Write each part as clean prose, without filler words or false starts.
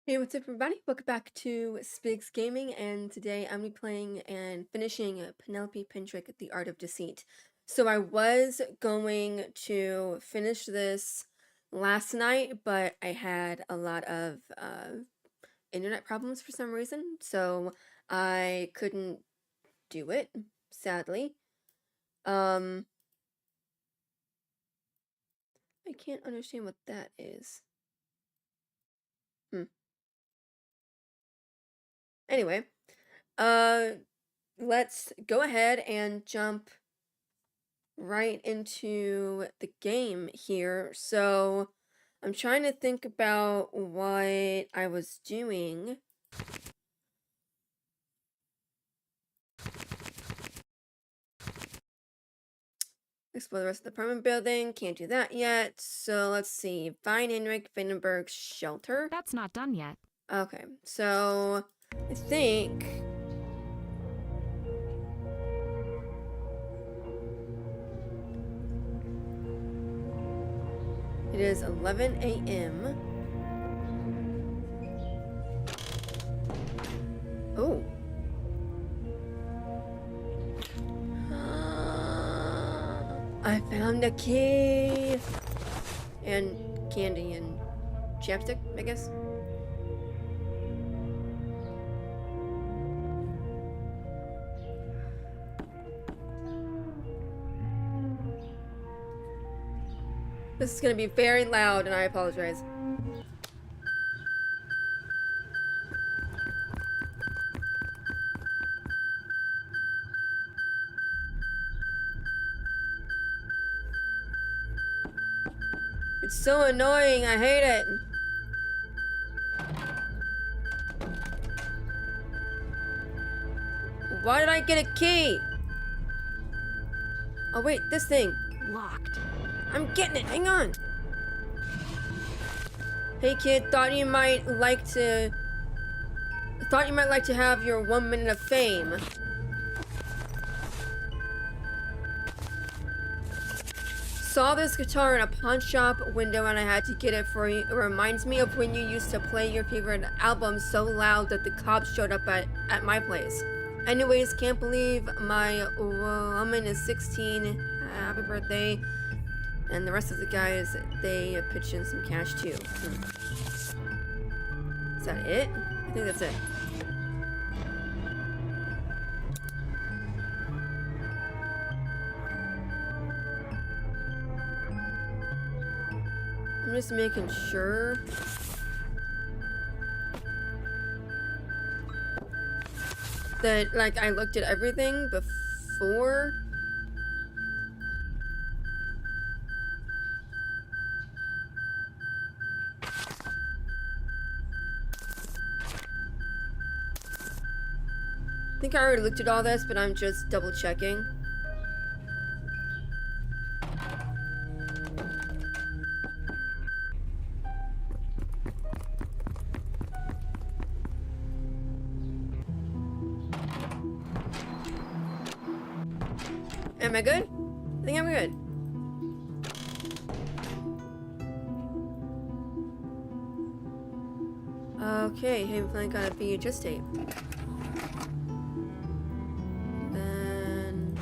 Hey, what's up, everybody? Welcome back to Spiggs Gaming, and today I'm gonna be playing and finishing Penelope Pendrick at the Art of Deceit. So I was going to finish this last night, but I had a lot of internet problems for some reason, so I couldn't do it, sadly. I can't understand what that is. Anyway, uh, let's go ahead and jump right into the game here. So I'm trying to think about what I was doing. Explore the rest of the apartment building. Can't do that yet. So let's see. Find Henrik Vandenberg's shelter. That's not done yet. Okay, so I think it is 11 a.m. Oh. I found a key! And candy and chapstick, I guess. This is gonna be very loud, and I apologize. It's so annoying, I hate it. Why did I get a key? Oh wait, this thing. Locked. I'm getting it, hang on. Hey kid, thought you might like to have your 1 minute of fame. Saw this guitar in a pawn shop window and I had to get it for you. It reminds me of when you used to play your favorite album so loud that the cops showed up at my place. Anyways, can't believe my woman is 16. Happy birthday. And the rest of the guys, they pitched in some cash too. Is that it? I think that's it. I'm just making sure. That, like, I looked at everything before. I think I already looked at all this, but I'm just double checking. Am I good? I think I'm good. Okay, hey, we finally got a VHS tape. Then...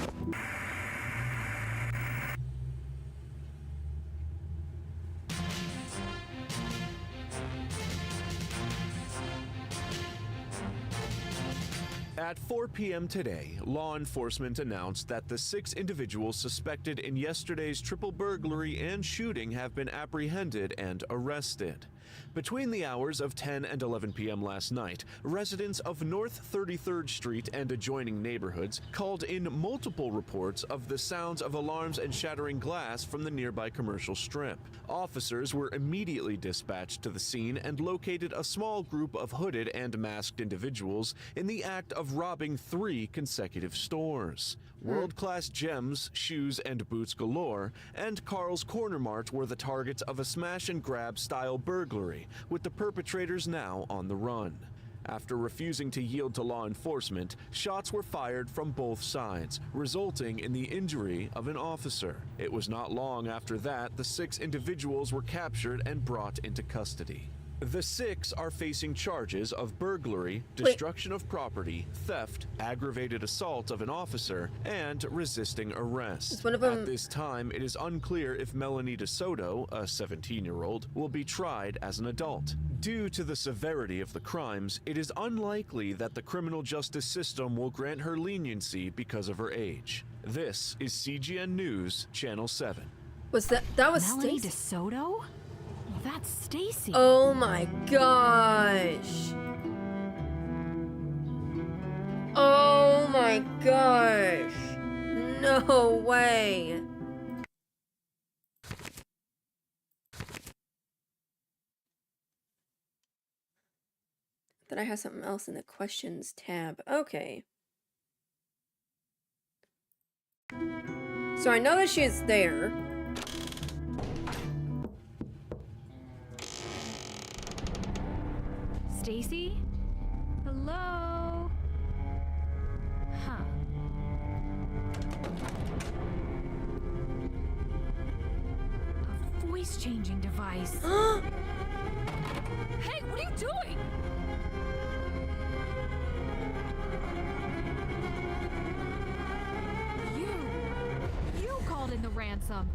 At 4 p.m. today, law enforcement announced that the 6 individuals suspected in yesterday's triple burglary and shooting have been apprehended and arrested. Between the hours of 10 and 11 p.m. last night, residents of North 33rd Street and adjoining neighborhoods called in multiple reports of the sounds of alarms and shattering glass from the nearby commercial strip. Officers were immediately dispatched to the scene and located a small group of hooded and masked individuals in the act of robbing 3 consecutive stores. World-class gems, shoes, and boots galore, and Carl's Corner Mart were the targets of a smash-and-grab style burglary, with the perpetrators now on the run. After refusing to yield to law enforcement, shots were fired from both sides, resulting in the injury of an officer. It was not long after that the 6 individuals were captured and brought into custody. The 6 are facing charges of burglary, destruction of property, theft, aggravated assault of an officer, and resisting arrest. Is one of them... At this time, it is unclear if Melanie DeSoto, a 17-year-old, will be tried as an adult. Due to the severity of the crimes, it is unlikely that the criminal justice system will grant her leniency because of her age. This is CGN News, Channel 7. Was that was Melanie Stacy? DeSoto? Well, that's Stacy. Oh my gosh. Oh my gosh. No way. Then I have something else in the questions tab. Okay. So I know that she is there. Stacy? Hello? Huh. A voice-changing device. Hey, what are you doing? You called in the ransom.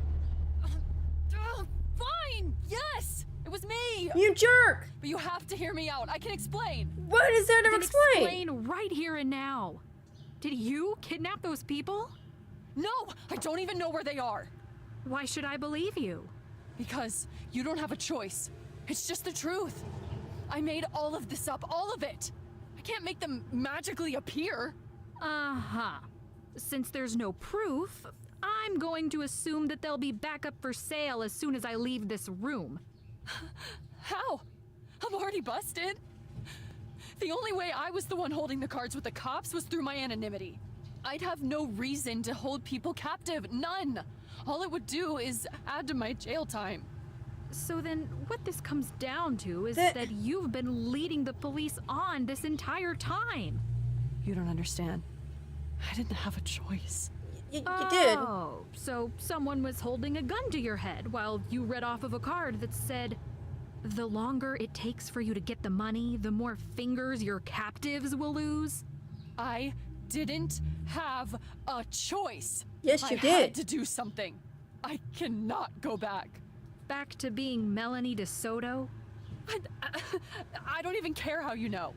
Fine! Yes! It was me! You jerk! But you have to hear me out. I can explain. What is there to Then explain? explain right here and now. Did you kidnap those people? No! I don't even know where they are. Why should I believe you? Because you don't have a choice. It's just the truth. I made all of this up, all of it. I can't make them magically appear. Uh-huh. Since there's no proof, I'm going to assume that they'll be back up for sale as soon as I leave this room. How? I'm already busted. The only way I was the one holding the cards with the cops was through my anonymity. I'd have no reason to hold people captive, none. All it would do is add to my jail time. So then, what this comes down to is that you've been leading the police on this entire time. You don't understand. I didn't have a choice. You did. Oh, so someone was holding a gun to your head while you read off of a card that said, "The longer it takes for you to get the money, the more fingers your captives will lose." I didn't have a choice. Yes, you I did. had to do something. I cannot go back. Back to being Melanie DeSoto? I don't even care how you know.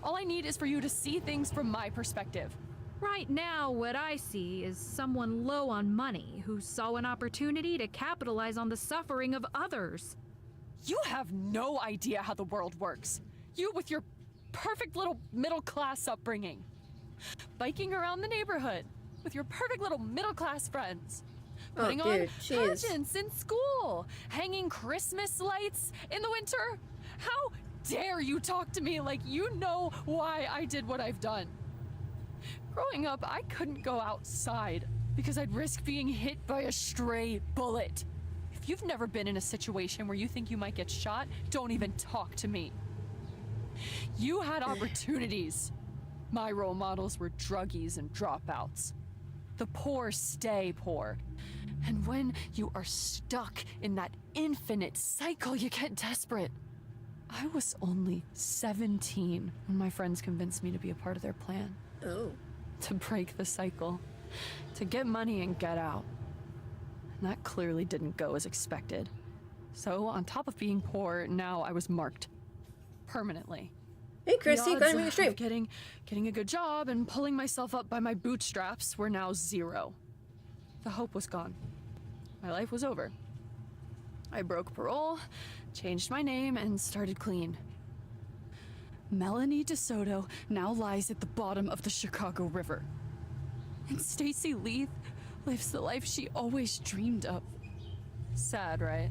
All I need is for you to see things from my perspective. Right now, what I see is someone low on money who saw an opportunity to capitalize on the suffering of others. You have no idea how the world works. You with your perfect little middle-class upbringing. Biking around the neighborhood with your perfect little middle-class friends. Putting on pageants in school. Hanging Christmas lights in the winter. How dare you talk to me like you know why I did what I've done? Growing up, I couldn't go outside because I'd risk being hit by a stray bullet. If you've never been in a situation where you think you might get shot, don't even talk to me. You had opportunities. My role models were druggies and dropouts. The poor stay poor. And when you are stuck in that infinite cycle, you get desperate. I was only 17 when my friends convinced me to be a part of their plan. Oh. To break the cycle. To get money and get out. And that clearly didn't go as expected. So, on top of being poor, now I was marked. Permanently. Hey, Christy, gotta make a stream. Getting a good job and pulling myself up by my bootstraps were now zero. The hope was gone. My life was over. I broke parole, changed my name, and started clean. Melanie DeSoto now lies at the bottom of the Chicago River. And Stacy Leith lives the life she always dreamed of. Sad, right?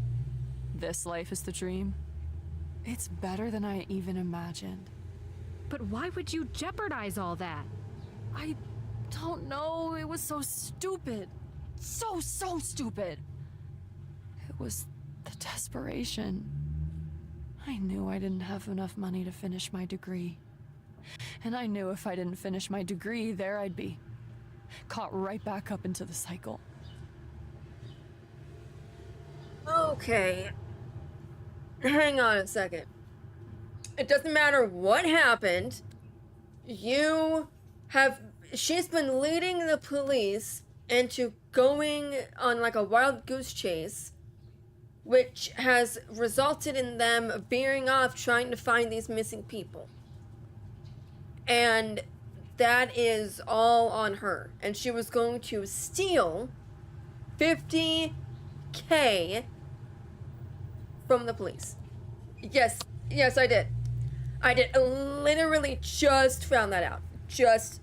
This life is the dream. It's better than I even imagined. But why would you jeopardize all that? I don't know. It was so stupid. So stupid. It was the desperation. I knew I didn't have enough money to finish my degree. And I knew if I didn't finish my degree, there I'd be. Caught right back up into the cycle. Okay. Hang on a second. It doesn't matter what happened. She's been leading the police into going on like a wild goose chase, which has resulted in them veering off trying to find these missing people. And that is all on her. And she was going to steal $50K from the police. Yes, I did. I literally just found that out. Just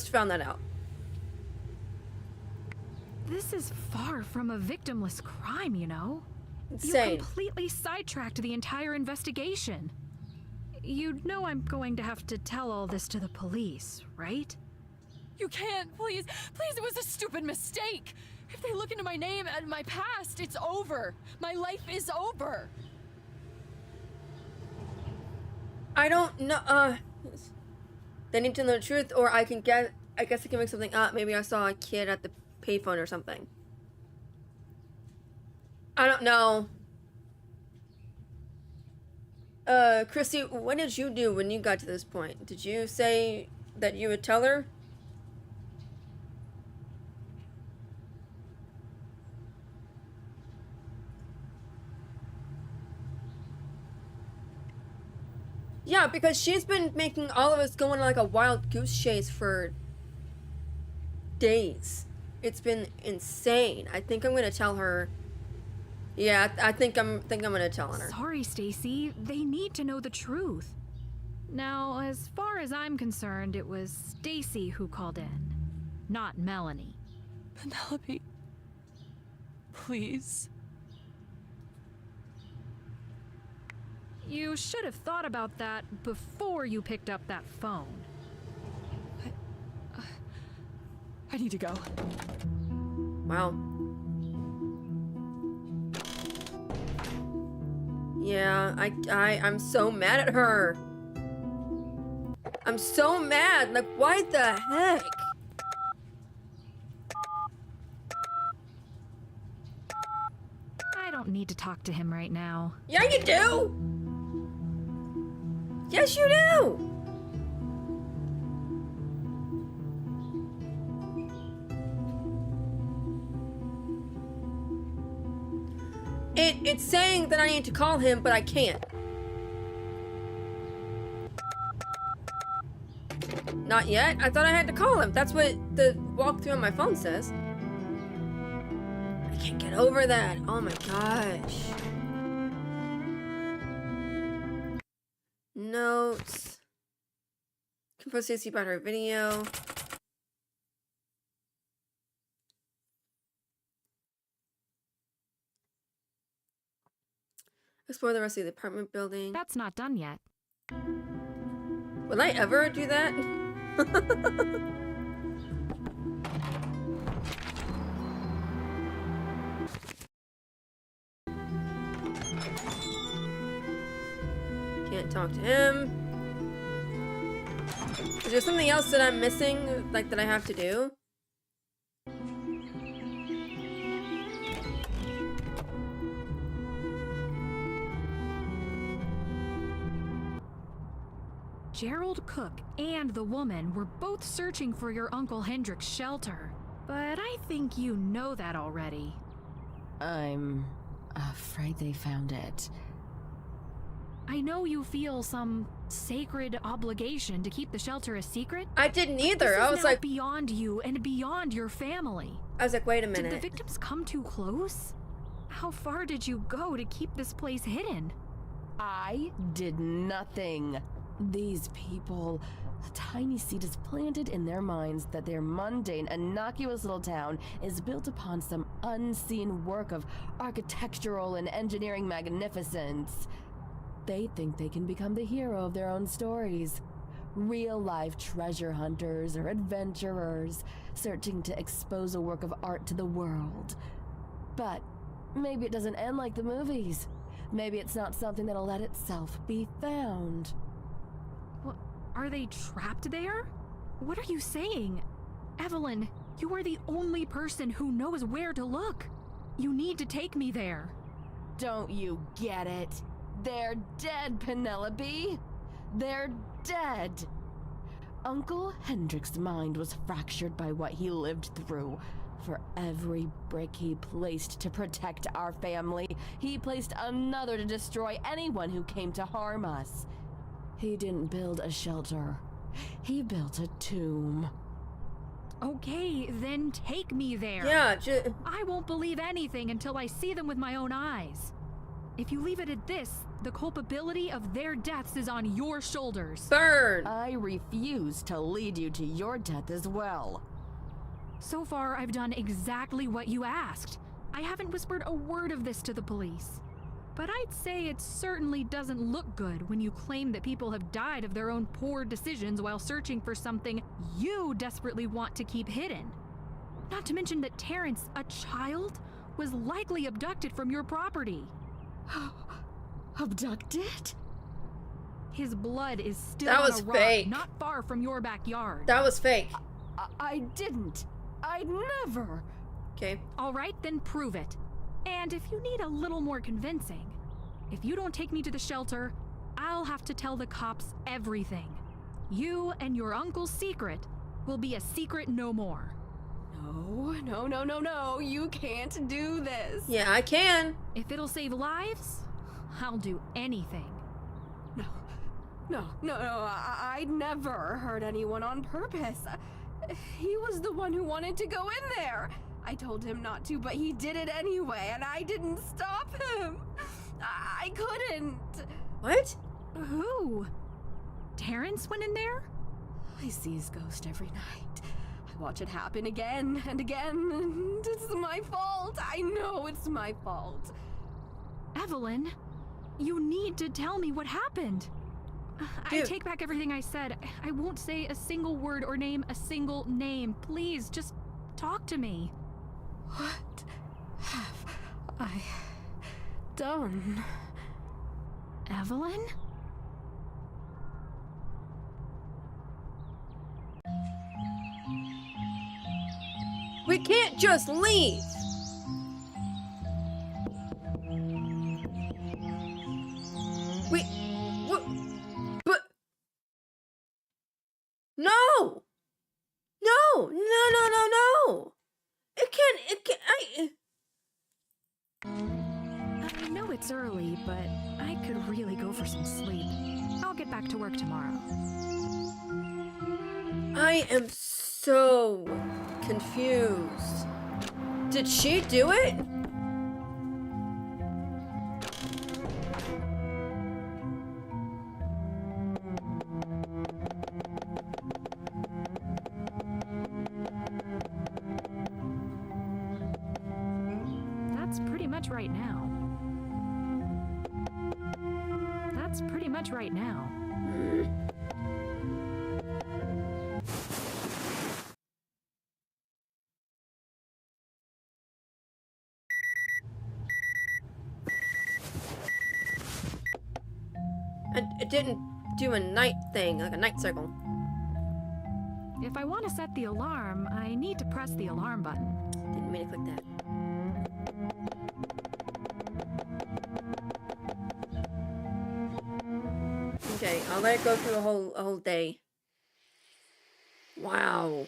found that out. This is far from a victimless crime, you know? Insane. You completely sidetracked the entire investigation. You know I'm going to have to tell all this to the police, right? You can't, please. Please, it was a stupid mistake. If they look into my name and my past, it's over. My life is over. I don't know, they need to know the truth, or I guess I can make something up. Maybe I saw a kid at the payphone or something. I don't know. Chrissy, what did you do when you got to this point? Did you say that you would tell her? Yeah, because she's been making all of us go on like a wild goose chase for days. It's been insane. I think I'm gonna tell her. Yeah, I think I'm gonna tell her. Sorry, Stacy. They need to know the truth. Now, as far as I'm concerned, it was Stacy who called in, not Melanie. Penelope, please. You should have thought about that before you picked up that phone. I need to go. Wow. Yeah, I'm so mad at her. I'm so mad. Like, why the heck? I don't need to talk to him right now. Yeah, you do. Yes, you do. It's saying that I need to call him, but I can't. Not yet? I thought I had to call him. That's what the walkthrough on my phone says. I can't get over that. Oh my gosh. Notes. Compose Stacy about her video. Explore the rest of the apartment building. That's not done yet. Will I ever do that? Can't talk to him. Is there something else that I'm missing, like that I have to do? Gerald Cook and the woman were both searching for your Uncle Hendrick's shelter. But I think you know that already. I'm afraid they found it. I know you feel some sacred obligation to keep the shelter a secret. I didn't either. This I is was now like, beyond you and beyond your family. wait a Did the minute. victims come too close? How far did you go to keep this place hidden? I did nothing. These people, a tiny seed is planted in their minds that their mundane, innocuous little town is built upon some unseen work of architectural and engineering magnificence. They think they can become the hero of their own stories. Real-life treasure hunters or adventurers searching to expose a work of art to the world. But maybe it doesn't end like the movies. Maybe it's not something that'll let itself be found. What, are they trapped there? What are you saying? Evelyn, you are the only person who knows where to look. You need to take me there. Don't you get it? They're dead, Penelope. They're dead. Uncle Hendrick's mind was fractured by what he lived through. For every brick he placed to protect our family, he placed another to destroy anyone who came to harm us. He didn't build a shelter. He built a tomb. Okay, then take me there. Yeah, I won't believe anything until I see them with my own eyes. If you leave it at this, the culpability of their deaths is on your shoulders. burn. I refuse to lead you to your death as well. So far, I've done exactly what you asked. I haven't whispered a word of this to the police. But I'd say it certainly doesn't look good when you claim that people have died of their own poor decisions while searching for something you desperately want to keep hidden. Not to mention that Terrence, a child, was likely abducted from your property. Abducted? His blood is still That on was a rock fake. not far from your backyard. That was fake. I didn't. I'd never. Okay. All right, then prove it. And if you need a little more convincing, if you don't take me to the shelter, I'll have to tell the cops everything. You and your uncle's secret will be a secret no more. No. You can't do this. Yeah, I can. If it'll save lives, I'll do anything. No. I'd never hurt anyone on purpose. He was the one who wanted to go in there. I told him not to, but he did it anyway, and I didn't stop him. I couldn't. What? Who? Terrence went in there? I see his ghost every night. I watch it happen again and again, and it's my fault. I know it's my fault. Evelyn, you need to tell me what happened. I Dude. take back everything I said. I won't say a single word or name a single name. Please, just talk to me. What have I done? Evelyn? We can't just leave. What? But no. No. It can't. I know it's early, but I could really go for some sleep. I'll get back to work tomorrow. I am so confused. Did she do it? That's pretty much right now. It didn't do a night thing, like a night circle. If I want to set the alarm, I need to press the alarm button. Didn't mean to click that. Okay, I'll let it go through a whole day. Wow.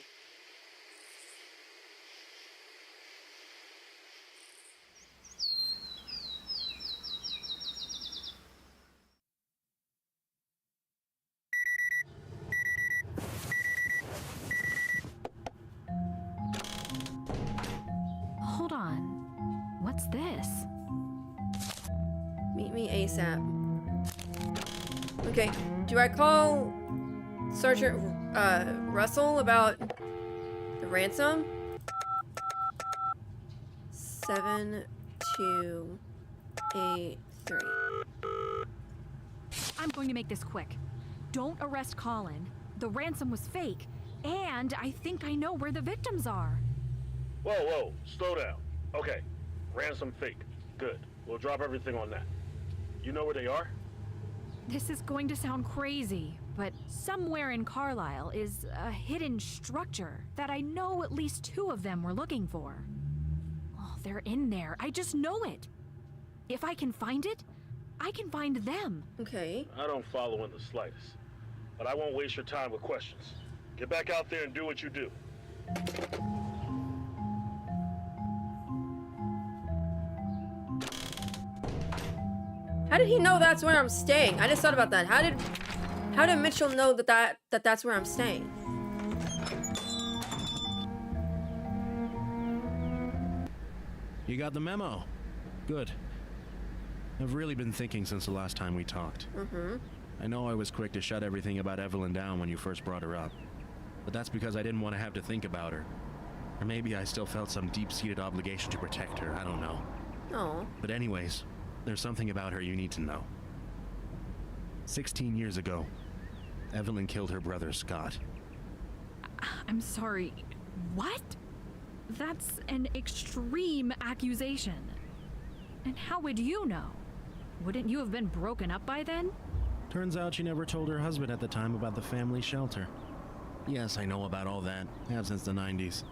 Hold on. What's this? Meet me ASAP. Okay, do I call Sergeant Russell about the ransom? 7283. I'm going to make this quick. Don't arrest Colin. The ransom was fake. And I think I know where the victims are. Whoa, slow down. Okay, ransom fake. Good. We'll drop everything on that. You know where they are? This is going to sound crazy, but somewhere in Carlisle is a hidden structure that I know at least 2 of them were looking for. Oh, they're in there. I just know it. If I can find it, I can find them. Okay. I don't follow in the slightest. But I won't waste your time with questions. Get back out there and do what you do. How did he know that's where I'm staying? I just thought about that. How did Mitchell know that's where I'm staying? You got the memo. Good. I've really been thinking since the last time we talked. I know I was quick to shut everything about Evelyn down when you first brought her up, but that's because I didn't want to have to think about her. Or maybe I still felt some deep-seated obligation to protect her, I don't know. Oh. But anyways, there's something about her you need to know. 16 years ago, Evelyn killed her brother, Scott. I'm sorry. What? That's an extreme accusation. And how would you know? Wouldn't you have been broken up by then? Turns out she never told her husband at the time about the family shelter. Yes, I know about all that. Have since the 90s.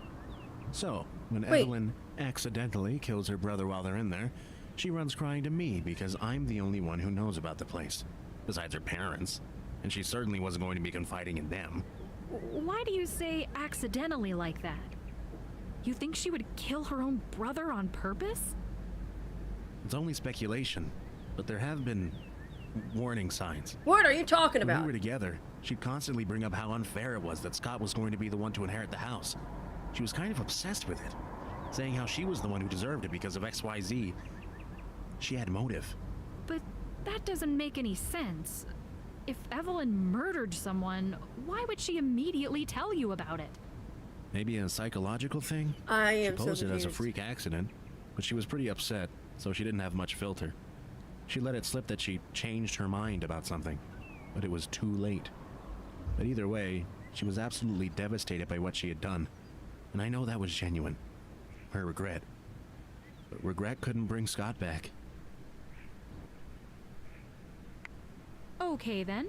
So, when Wait. Evelyn accidentally kills her brother while they're in there, she runs crying to me because I'm the only one who knows about the place, besides her parents. And she certainly wasn't going to be confiding in them. Why do you say accidentally like that? You think she would kill her own brother on purpose? It's only speculation, but there have been warning signs. What are you talking When about? we were together, she'd constantly bring up how unfair it was that Scott was going to be the one to inherit the house. She was kind of obsessed with it, saying how she was the one who deserved it because of XYZ. She had motive. But that doesn't make any sense. If Evelyn murdered someone, why would she immediately tell you about it? Maybe a psychological thing? I She am so posed it as a confused. freak accident, but she was pretty upset, so she didn't have much filter. She let it slip that she changed her mind about something, but it was too late. But either way, she was absolutely devastated by what she had done, and I know that was genuine. Her regret. But regret couldn't bring Scott back. Okay then.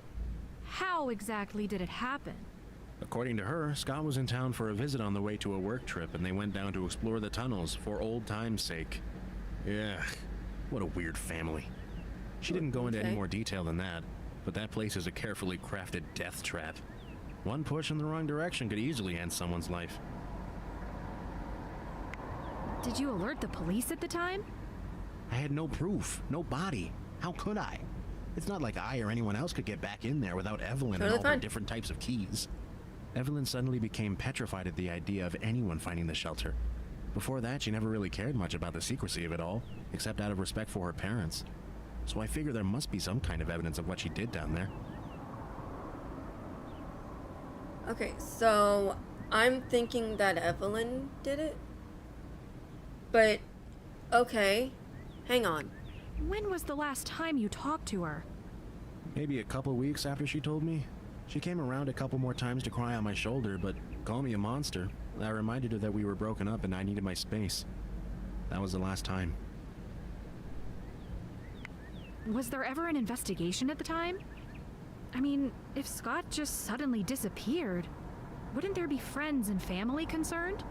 How exactly did it happen? According to her, Scott was in town for a visit on the way to a work trip, and they went down to explore the tunnels for old time's sake. Yeah, what a weird family. She didn't go into any Okay. more detail than that, but that place is a carefully crafted death trap. One push in the wrong direction could easily end someone's life. Did you alert the police at the time? I had no proof, no body. How could I? It's not like I or anyone else could get back in there without Evelyn and Totally all their fine. different types of keys. Evelyn suddenly became petrified at the idea of anyone finding the shelter. Before that, she never really cared much about the secrecy of it all, except out of respect for her parents. So I figure there must be some kind of evidence of what she did down there. Okay, so I'm thinking that Evelyn did it. But, okay, hang on. When was the last time you talked to her? Maybe a couple weeks after she told me. She came around a couple more times to cry on my shoulder, but call me a monster. I reminded her that we were broken up and I needed my space. That was the last time. Was there ever an investigation at the time? I mean, if Scott just suddenly disappeared, wouldn't there be friends and family concerned?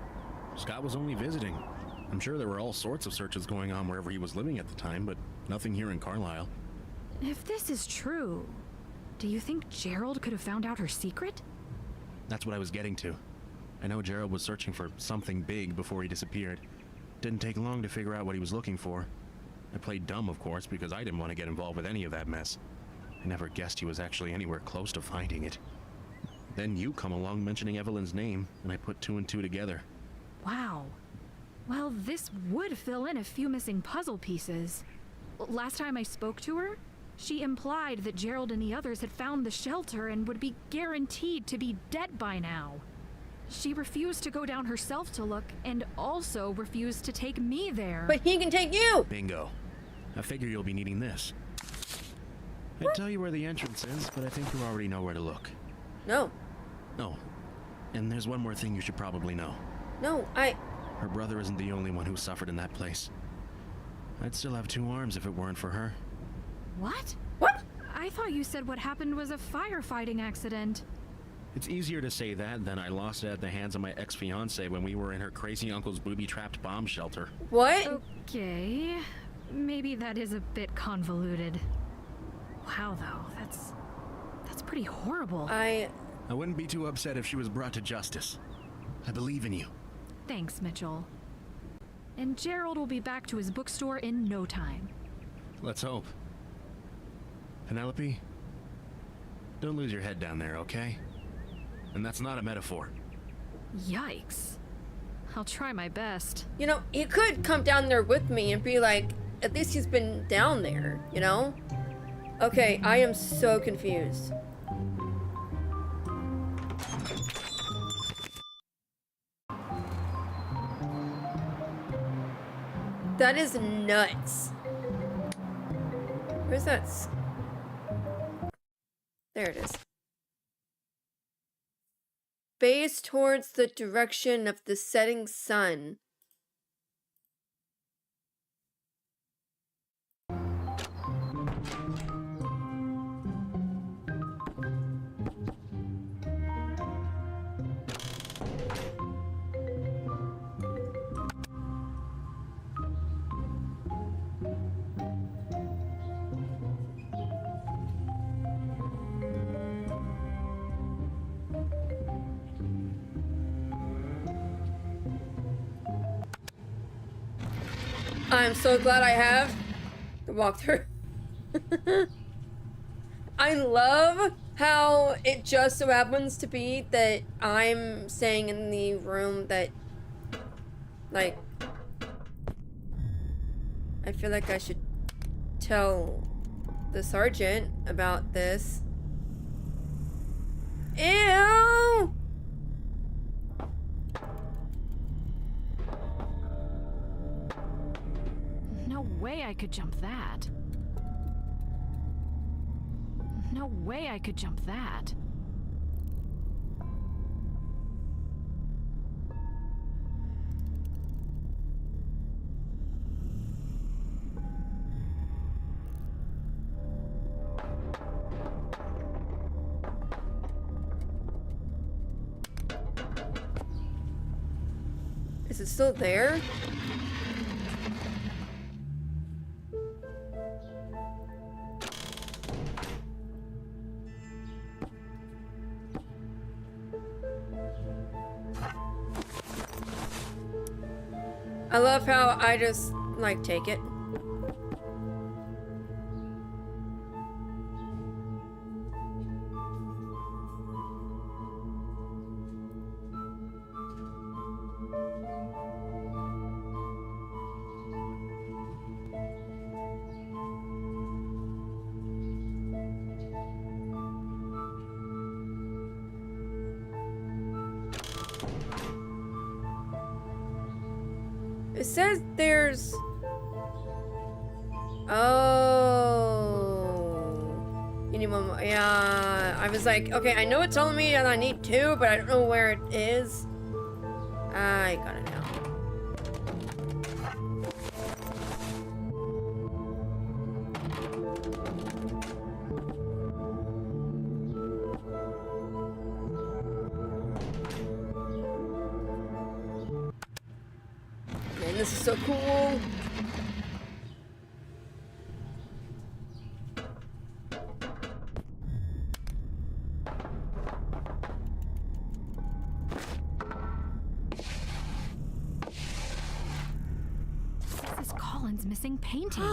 Scott was only visiting. I'm sure there were all sorts of searches going on wherever he was living at the time, but nothing here in Carlisle. If this is true, do you think Gerald could have found out her secret? That's what I was getting to. I know Gerald was searching for something big before he disappeared. Didn't take long to figure out what he was looking for. I played dumb, of course, because I didn't want to get involved with any of that mess. I never guessed he was actually anywhere close to finding it. Then you come along mentioning Evelyn's name, and I put two and two together. Wow. Well, this would fill in a few missing puzzle pieces. Last time I spoke to her, she implied that Gerald and the others had found the shelter and would be guaranteed to be dead by now. She refused to go down herself to look, and also refused to take me there. But he can take you! Bingo. I figure you'll be needing this. I'd tell you where the entrance is, but I think you already know where to look. No. Oh, and there's one more thing you should probably know. No, Her brother isn't the only one who suffered in that place. I'd still have two arms if it weren't for her. What? What? I thought you said what happened was a firefighting accident. It's easier to say that than I lost it at the hands of my ex-fiancée when we were in her crazy uncle's booby-trapped bomb shelter. What? Okay. Maybe that is a bit convoluted. Wow, though, that's pretty horrible. I wouldn't be too upset if she was brought to justice. I believe in you. Thanks, Mitchell. And Gerald will be back to his bookstore in no time. Let's hope. Penelope, don't lose your head down there, okay? And that's not a metaphor. Yikes. I'll try my best. You know, he could come down there with me and be like, at least he's been down there, you know? Okay, I am so confused. That is nuts. Where's that? There it is. Face towards the direction of the setting sun. I'm so glad I have the walkthrough. I love how it just so happens to be that I'm staying in the room that, like, I feel like I should tell the sergeant about this. Ew! No way I could jump that. No way I could jump that. Is it still there? I love how I just, like, take it. It says there's... Oh... You need one more. Yeah, I was like, okay, I know it's telling me that I need two, but I don't know where it is. I got it now. Man, this is so cool. This is Colin's missing painting.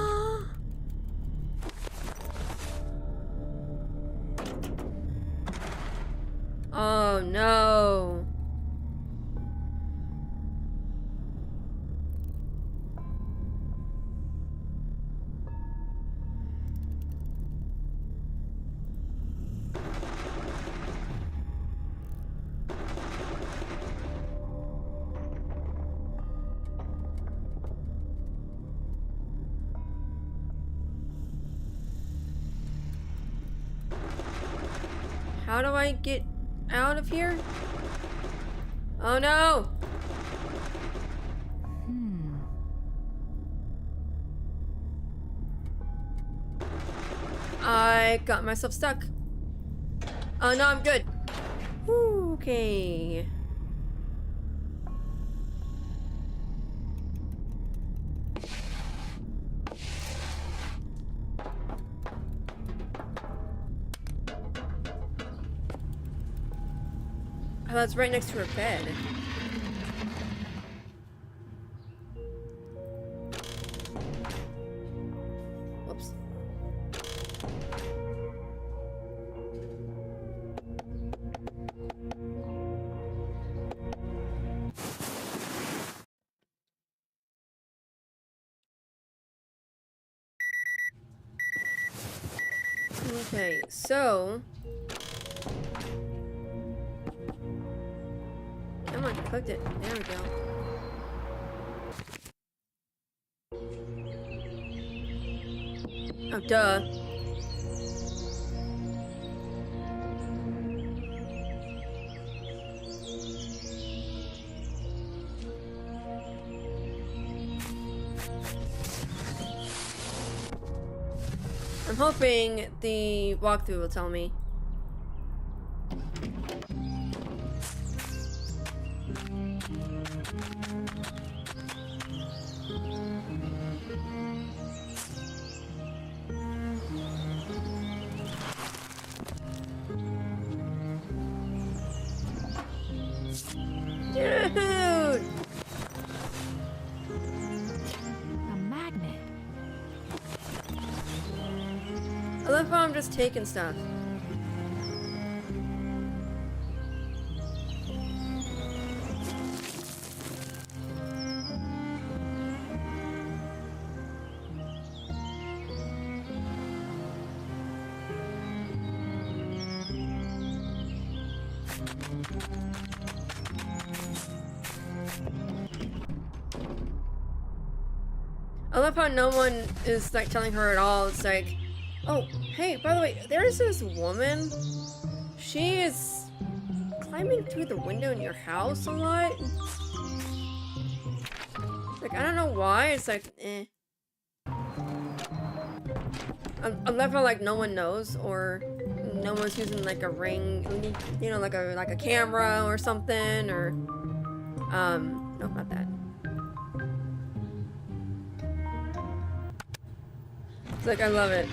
Oh no. How do I get out of here? Oh no! I got myself stuck. Oh no, I'm good. Woo, okay. Oh, that's right next to her bed. Whoops. Okay, so come on, clicked it. There we go. Oh, duh. I'm hoping the walkthrough will tell me. Dude! A magnet. I love how I'm just taking stuff. I love how no one is like telling her at all. It's like, oh, hey, by the way, there's this woman. She is climbing through the window in your house a lot. Like, I don't know why. It's like, eh. I love how like no one knows, or no one's using like a ring, you know, like a camera or something, or nope, not that. It's like, I love it.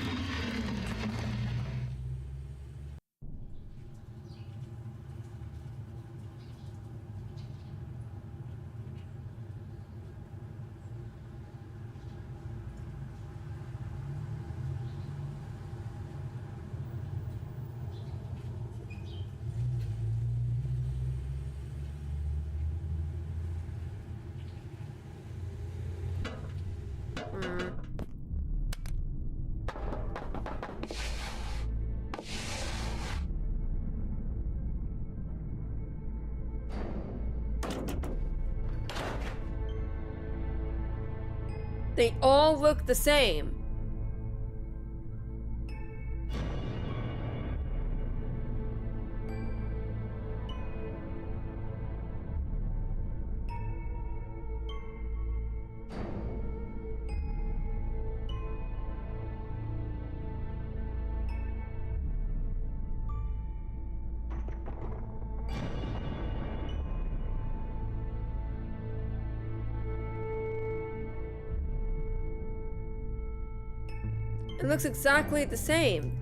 They all look the same. It looks exactly the same.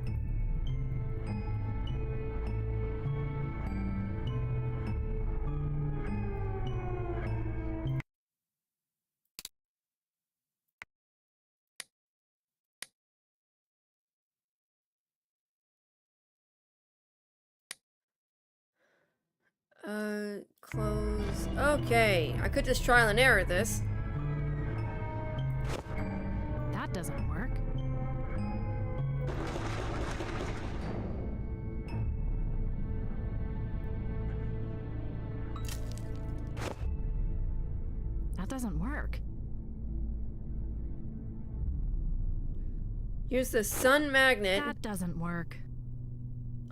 Close. Okay, I could just trial and error this. That doesn't work. That doesn't work. Use the sun magnet That doesn't work.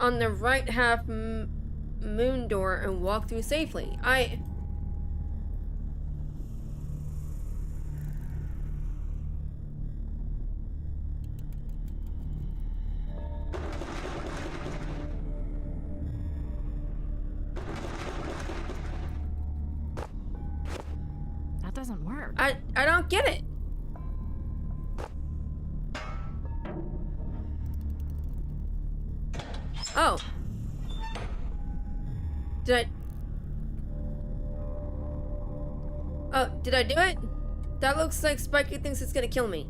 on the right half moon door and walk through safely. That doesn't work. I don't get it. Oh. Did I Oh, did I do it? That looks like Spiky thinks it's gonna kill me.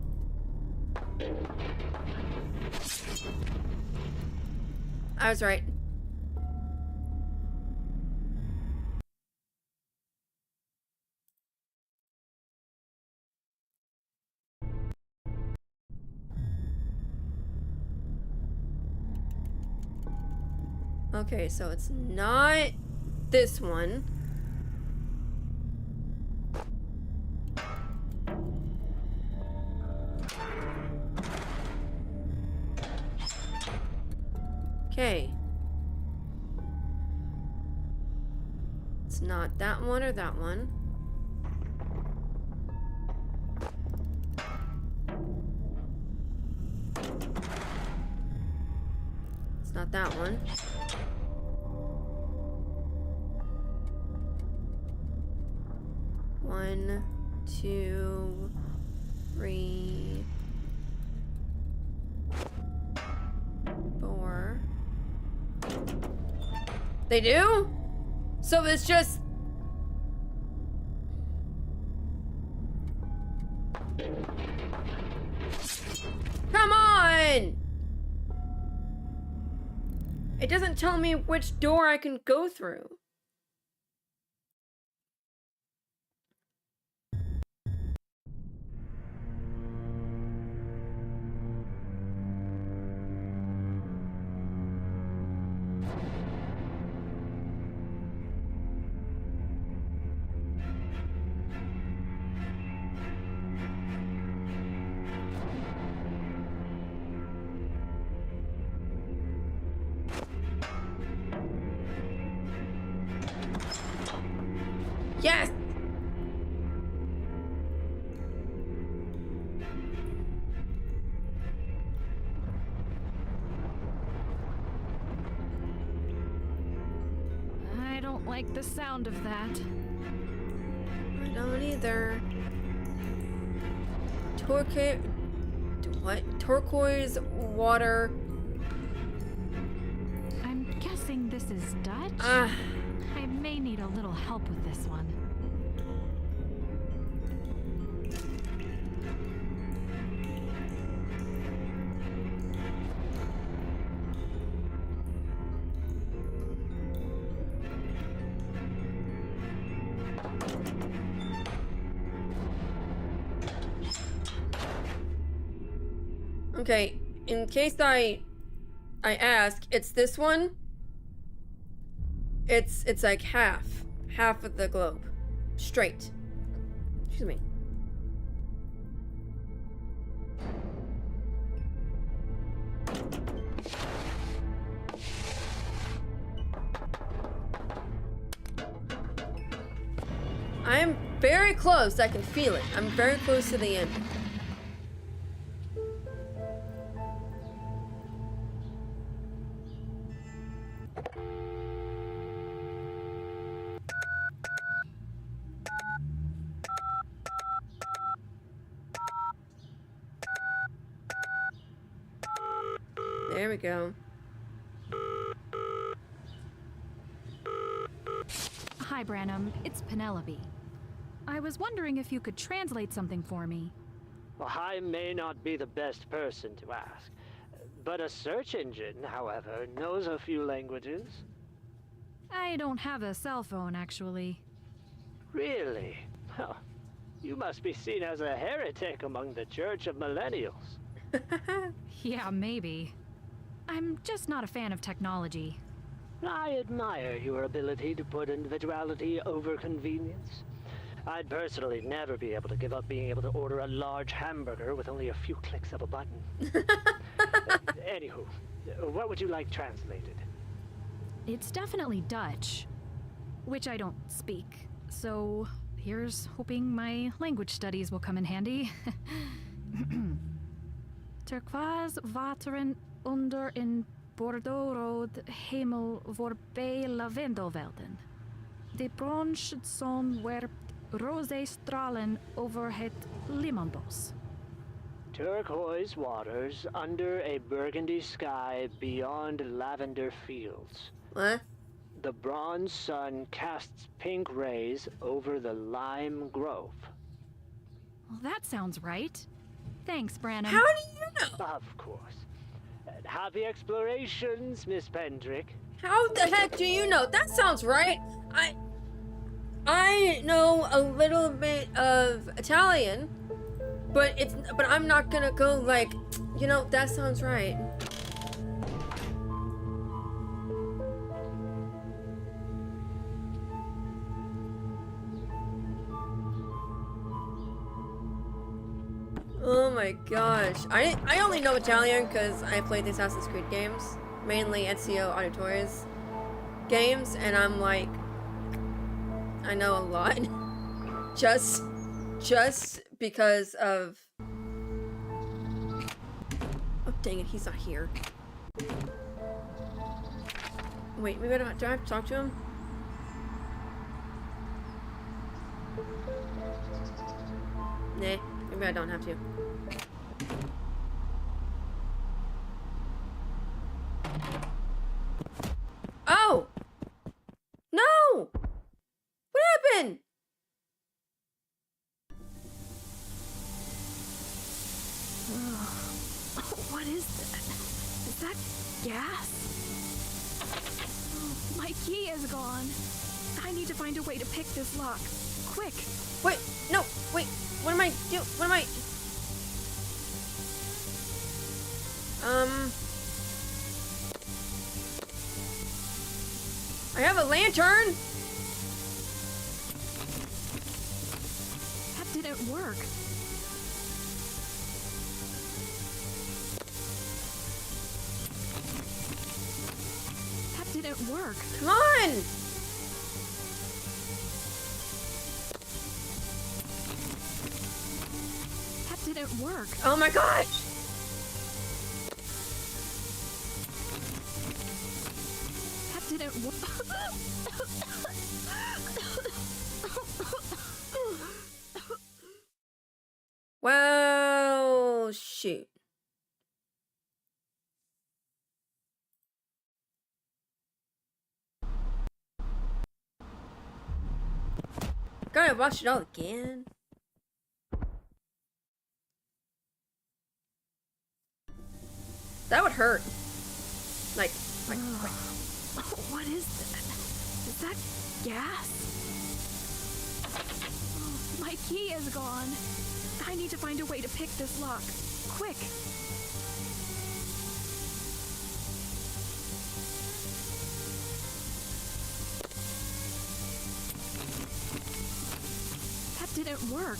I was right. Okay, so it's not this one. Okay. It's not that one or that one. It's not that one. One, two, three, four. They do? So it's just... Come on! It doesn't tell me which door I can go through. Yes! I don't like the sound of that. I don't either. Turquoise water. I'm guessing this is Dutch? I may need a little help with this one. Okay, in case I ask, it's this one. It's like half of the globe, straight. Excuse me. I'm very close. I can feel it. I'm very close to the end. There we go. Hi, Branham. It's Penelope. I was wondering if you could translate something for me. Well, I may not be the best person to ask, but a search engine, however, knows a few languages. I don't have a cell phone, actually. Really? Well, you must be seen as a heretic among the Church of Millennials. Yeah, maybe. I'm just not a fan of technology. I admire your ability to put individuality over convenience. I'd personally never be able to give up being able to order a large hamburger with only a few clicks of a button. Anywho, what would you like translated? It's definitely Dutch, which I don't speak. So here's hoping my language studies will come in handy. Turquoise wateren onder in bordeauxrood hemel voorbij lavendelvelden. De bruine zon werpt roze stralen over het limonbos. Turquoise waters under a burgundy sky beyond lavender fields. What? The bronze sun casts pink rays over the lime grove. Well, that sounds right. Thanks, Branham. How do you know? Of course. And happy explorations, Miss Pendrick. How the heck do you know? That sounds right. I know a little bit of Italian, but I'm not gonna go like, you know, that sounds right. Oh my gosh. I only know Italian because I played the Assassin's Creed games, mainly Ezio Auditore's games, and I'm like, I know a lot. just because of... Oh dang it, he's not here. Wait, maybe do I have to talk to him? Nah, maybe I don't have to. Oh! No! What happened? What is that? Is that gas? Oh, my key is gone. I need to find a way to pick this lock. Quick! Wait, no, wait. What am I doing? What am I... I have a lantern! That didn't work. That didn't work. Come on! That didn't work. Oh my gosh! That didn't work. Well, shoot. Gotta watch it all again. That would hurt. Like. What is that? Is that gas? Oh, my key is gone. I need to find a way to pick this lock. Quick! That didn't work.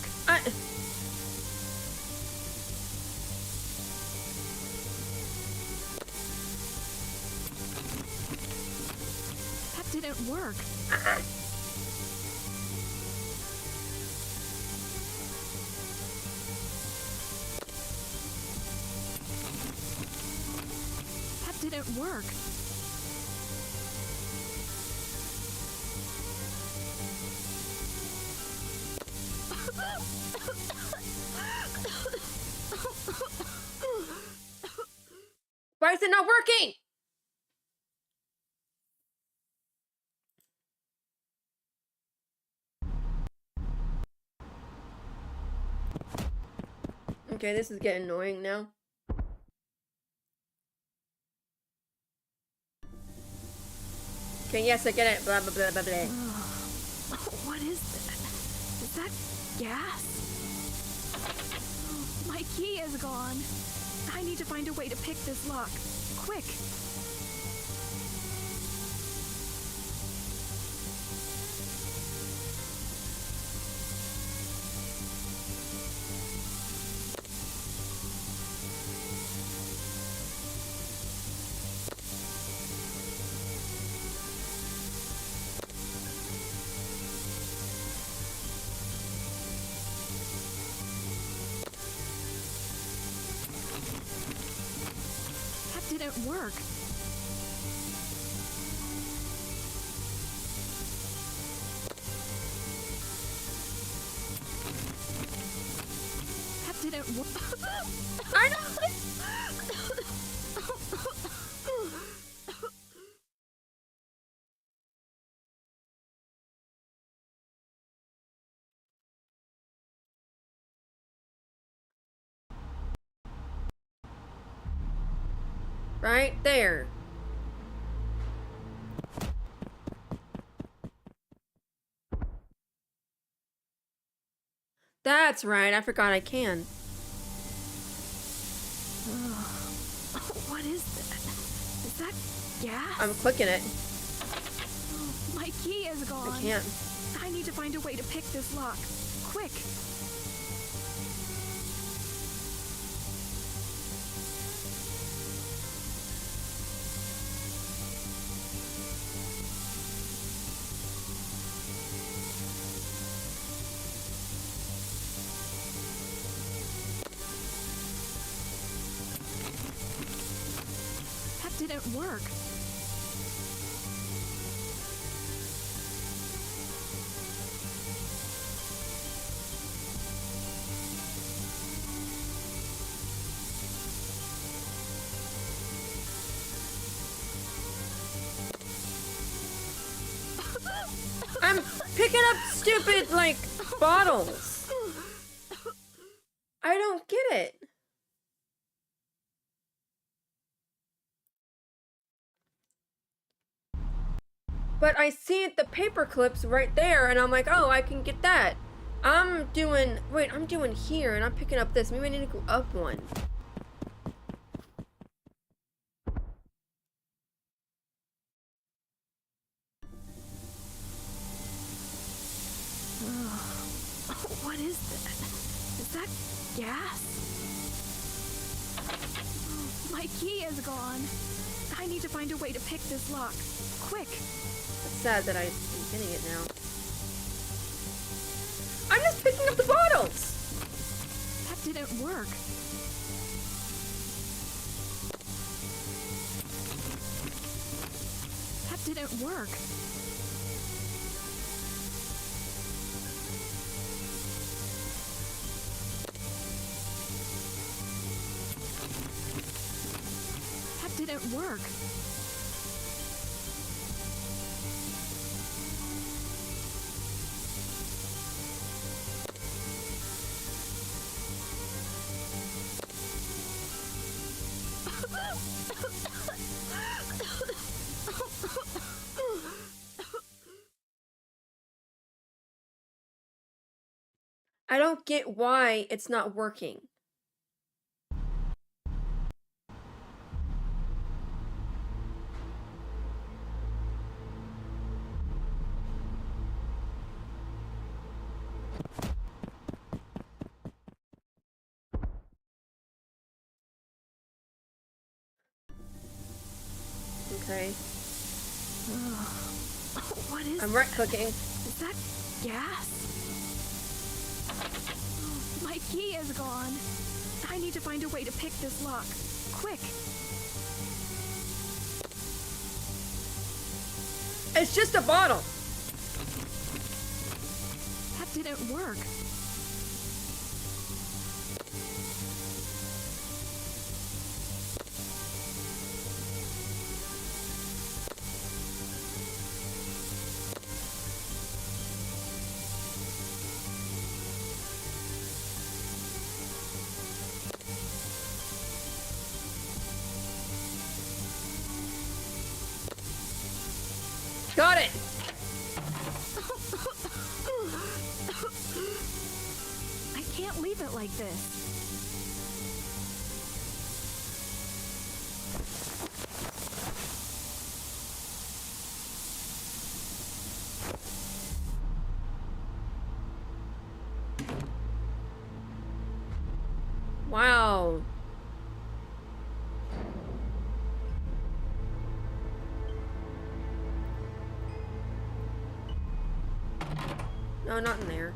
That didn't work. That didn't work. Why is it not working? Okay, this is getting annoying now. Okay, yes, I get it. Blah, blah, blah, blah, blah. What is that? Is that gas? Oh, my key is gone. I need to find a way to pick this lock. Quick! Didn't work. That didn't work. I know. Right there. That's right, I forgot I can. What is that? Is that gas? I'm clicking it. My key is gone. I can't. I need to find a way to pick this lock. Quick. That didn't work. I'm picking up stupid, like, bottles. I don't get it. But I see the paper clips right there, and I'm like, oh, I can get that. I'm doing here, and I'm picking up this. Maybe I need to go up one. What is that? Is that gas? My key is gone. I need to find a way to pick this lock. Quick. It's sad that I'm getting it now. I'm just picking up the bottles. That didn't work. That didn't work. That didn't work. I don't get why it's not working. Okay. What is I'm right clicking. Is that gas? My key is gone. I need to find a way to pick this lock. Quick. It's just a bottle. That didn't work. Got it. I can't leave it like this. Wow. No, not in there.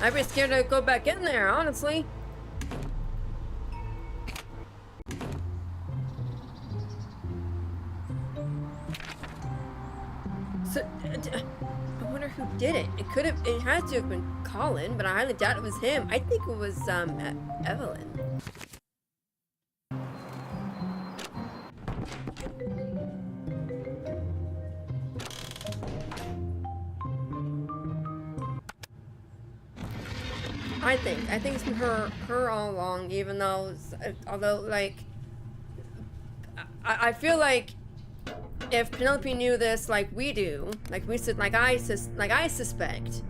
I'd be scared to go back in there, honestly. So, I wonder who did it. It had to have been Colin, but I highly doubt it was him. I think it was, Evelyn. I think it's been her all along. Even though, although like, I feel like if Penelope knew this like we do, like I suspect,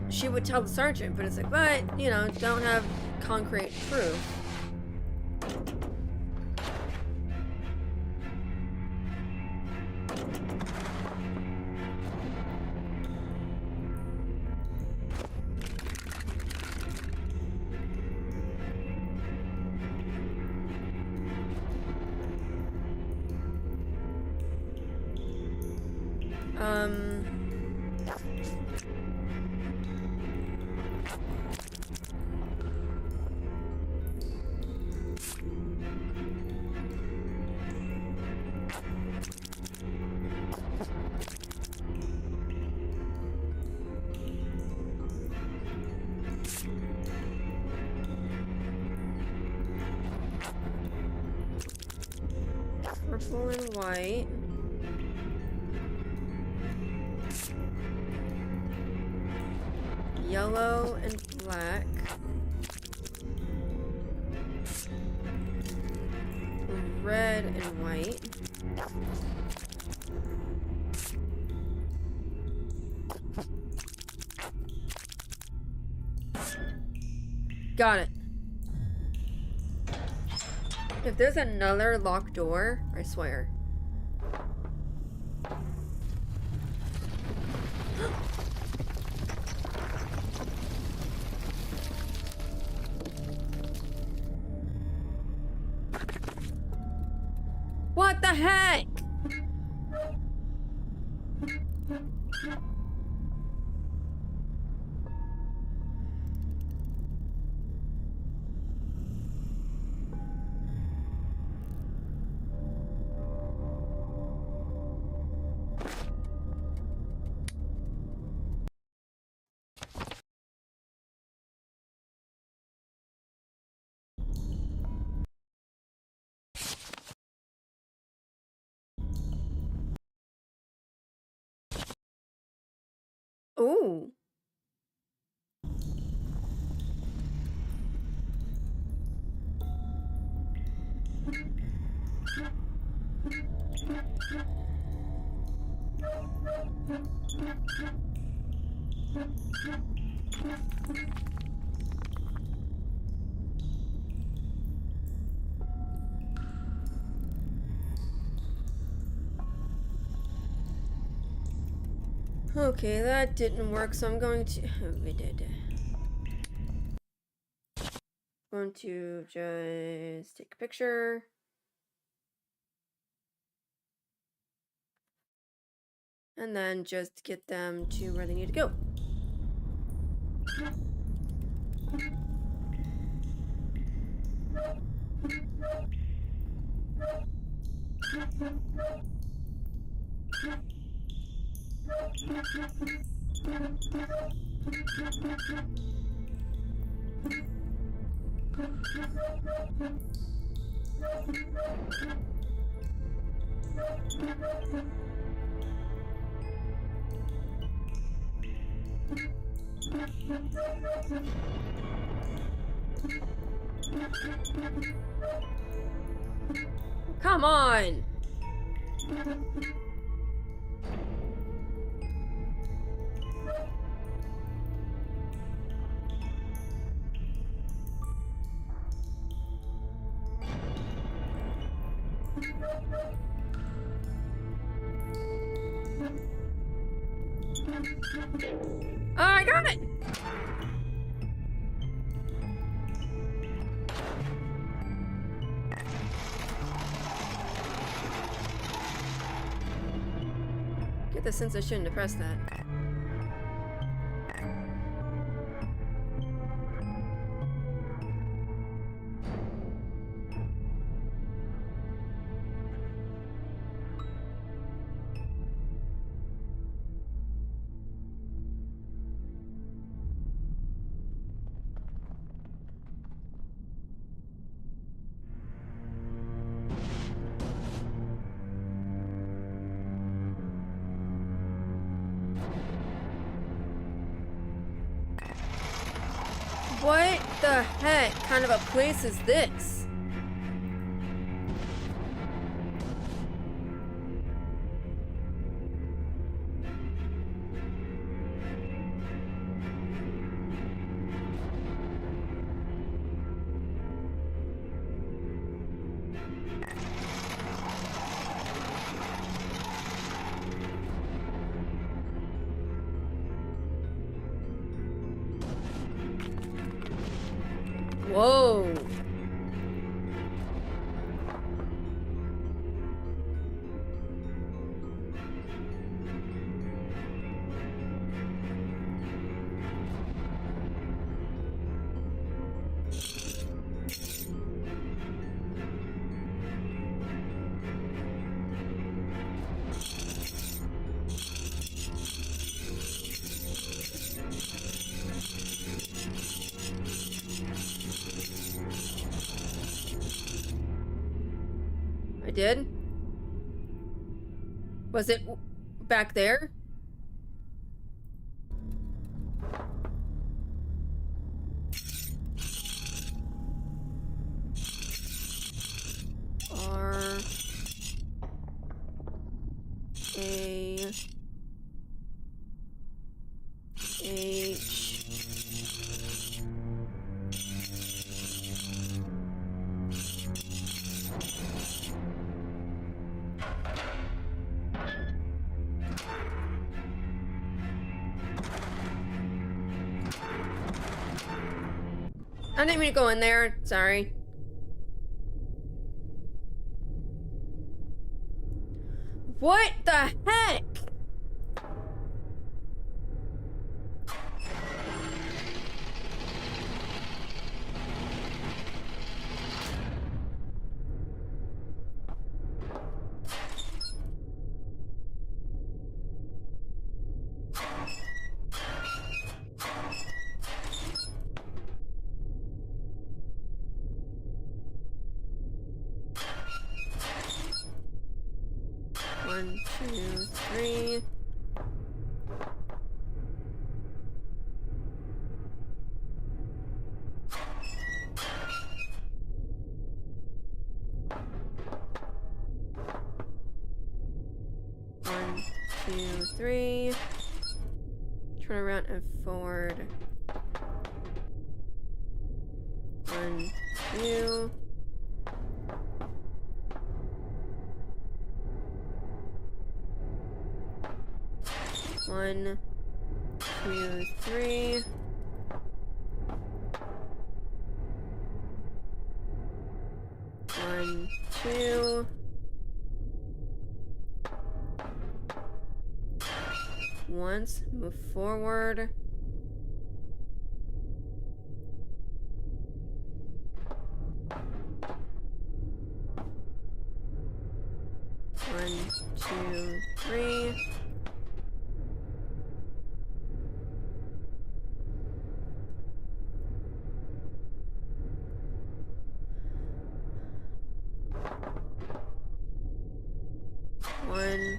she would tell the sergeant. But it's like, but you know, don't have concrete proof. Purple and white. Yellow and black. Red and white. Got it. If there's another locked door, I swear. What the heck? Ooh. Okay, that didn't work, so I'm going to... we did. Going to just take a picture. And then just get them to where they need to go. Come on! Oh, I got it! Get the sense I shouldn't have pressed that. What the heck kind of a place is this? Whoa. I did? Was it back there? R A H I didn't mean to go in there. Sorry. What the heck? One, two, three. One, two, three. Turn around and forward. One, two. One, two, three. One, two. Once, move forward. One, two, three. One.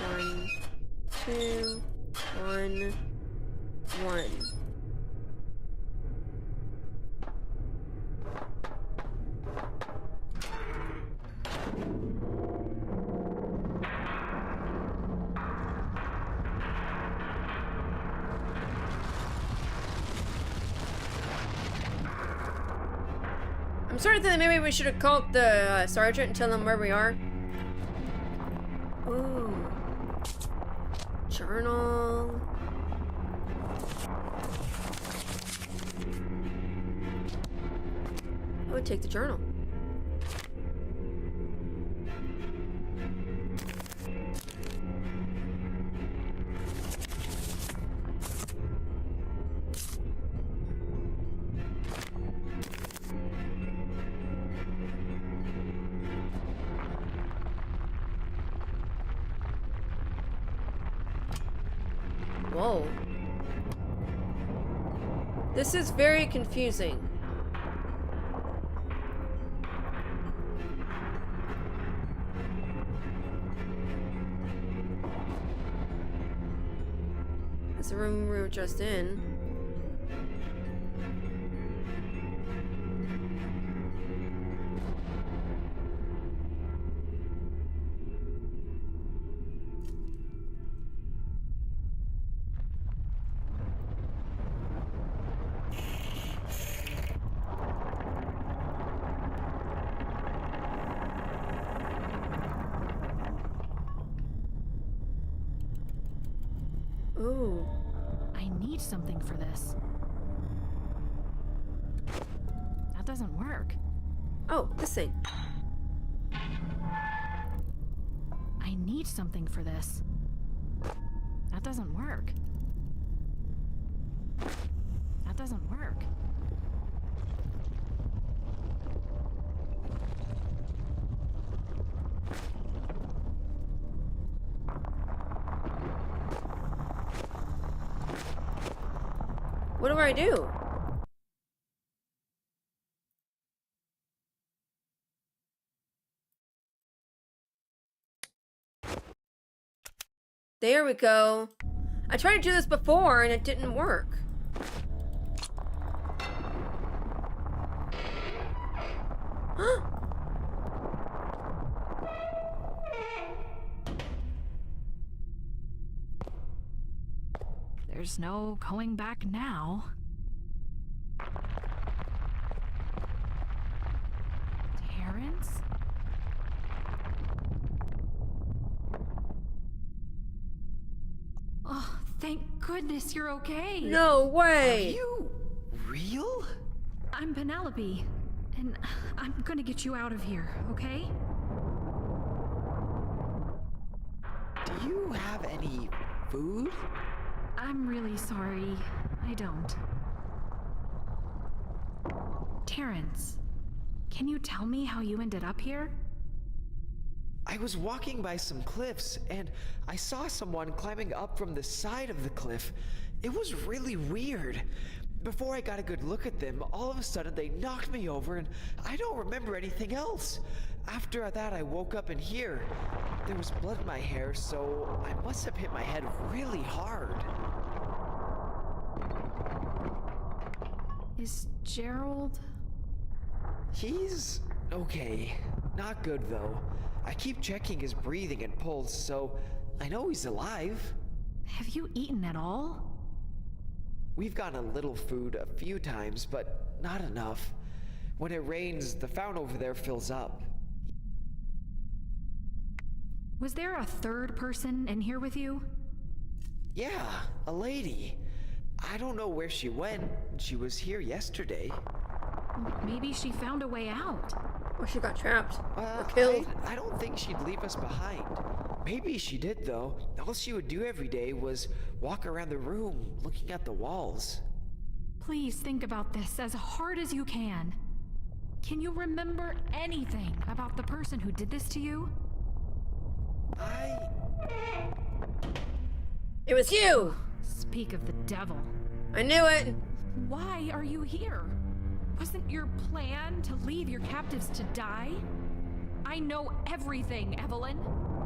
One, two, one, one. I'm starting to think that maybe we should have called the sergeant and tell him where we are. Ooh. Journal. I would take the journal. Whoa. This is very confusing. It's the room we were just in. Ooh. I need something for this. That doesn't work. Oh, this thing. I need something for this. That doesn't work. That doesn't work. What do I do? There we go. I tried to do this before and it didn't work. There's no going back now. Terrence? Oh, thank goodness you're okay. No way. You real? I'm Penelope, and I'm gonna get you out of here, okay? Do you have any food? I'm really sorry. I don't. Terrence, can you tell me how you ended up here? I was walking by some cliffs and I saw someone climbing up from the side of the cliff. It was really weird. Before I got a good look at them, all of a sudden they knocked me over and I don't remember anything else. After that, I woke up in here. There was blood in my hair, so I must have hit my head really hard. Is Gerald... He's okay. Not good, though. I keep checking his breathing and pulse, so I know he's alive. Have you eaten at all? We've gotten a little food a few times, but not enough. When it rains, the fountain over there fills up. Was there a third person in here with you? Yeah, a lady. I don't know where she went. She was here yesterday. Maybe she found a way out. Or she got trapped. Or killed. I don't think she'd leave us behind. Maybe she did, though. All she would do every day was walk around the room, looking at the walls. Please think about this as hard as you can. Can you remember anything about the person who did this to you? It was you! Speak of the devil. I knew it! Why are you here? Wasn't your plan to leave your captives to die? I know everything, Evelyn.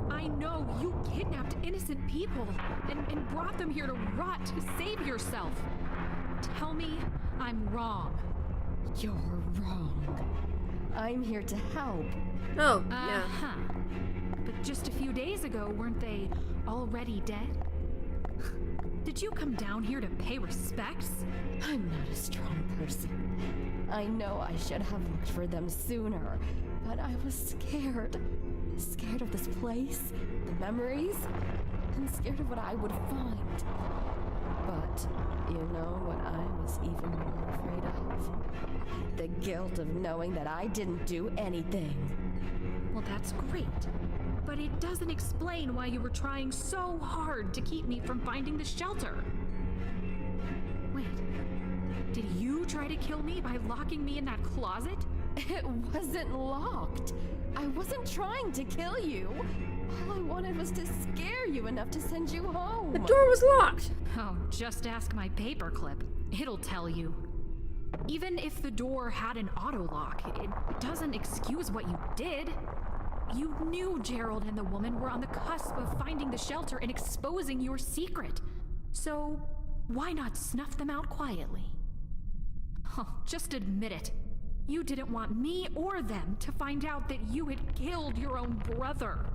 I know you kidnapped innocent people and brought them here to rot to save yourself. Tell me I'm wrong. You're wrong. I'm here to help. Oh, yeah. Uh-huh. But just a few days ago, weren't they already dead? Did you come down here to pay respects? I'm not a strong person. I know I should have looked for them sooner, but I was scared. Scared of this place, the memories, and scared of what I would find. But you know what I was even more afraid of? The guilt of knowing that I didn't do anything. Well, that's great. But it doesn't explain why you were trying so hard to keep me from finding the shelter. Wait, did you try to kill me by locking me in that closet? It wasn't locked. I wasn't trying to kill you. All I wanted was to scare you enough to send you home. The door was locked! Oh, just ask my paperclip. It'll tell you. Even if the door had an auto lock, it doesn't excuse what you did. You knew Gerald and the woman were on the cusp of finding the shelter and exposing your secret. So, why not snuff them out quietly? Huh, just admit it. You didn't want me or them to find out that you had killed your own brother.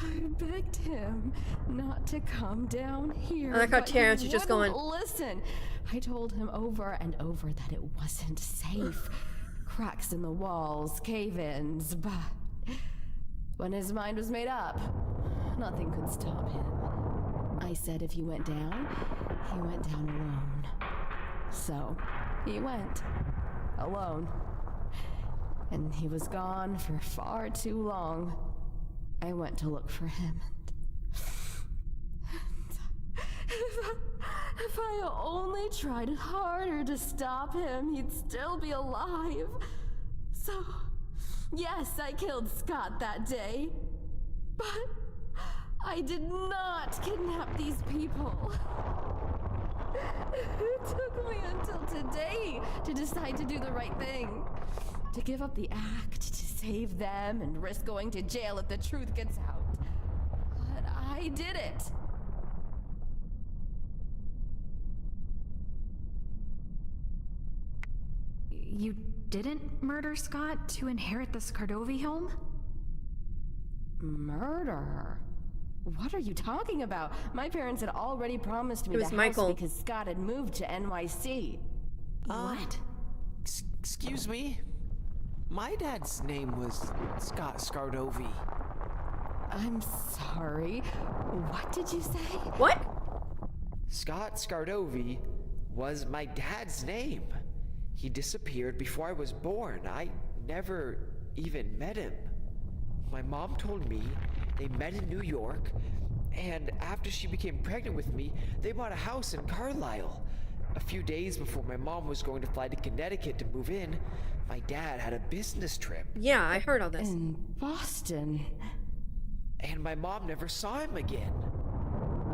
I begged him not to come down here. I like how but Terrence he is just wouldn't going, listen. I told him over and over that it wasn't safe. Cracks in the walls, cave-ins, but when his mind was made up, nothing could stop him. I said if he went down alone. So, he went. Alone. And he was gone for far too long. I went to look for him, and if I only tried harder to stop him, he'd still be alive. So, yes, I killed Scott that day, but I did not kidnap these people. It took me until today to decide to do the right thing. To give up the act, to save them, and risk going to jail if the truth gets out. But I did it. You didn't murder Scott to inherit the Scardovi home? Murder? What are you talking about? My parents had already promised me It was the Michael. house because Scott had moved to NYC. What? Excuse me? My dad's name was Scott Scardovi. I'm sorry. What did you say? what? Scott Scardovi was my dad's name. He disappeared before I was born. I never even met him. My mom told me they met in New York, and after she became pregnant with me, they bought a house in Carlisle. A few days before my mom was going to fly to Connecticut to move in, my dad had a business trip, Yeah, I heard all this. In Boston. and my mom never saw him again.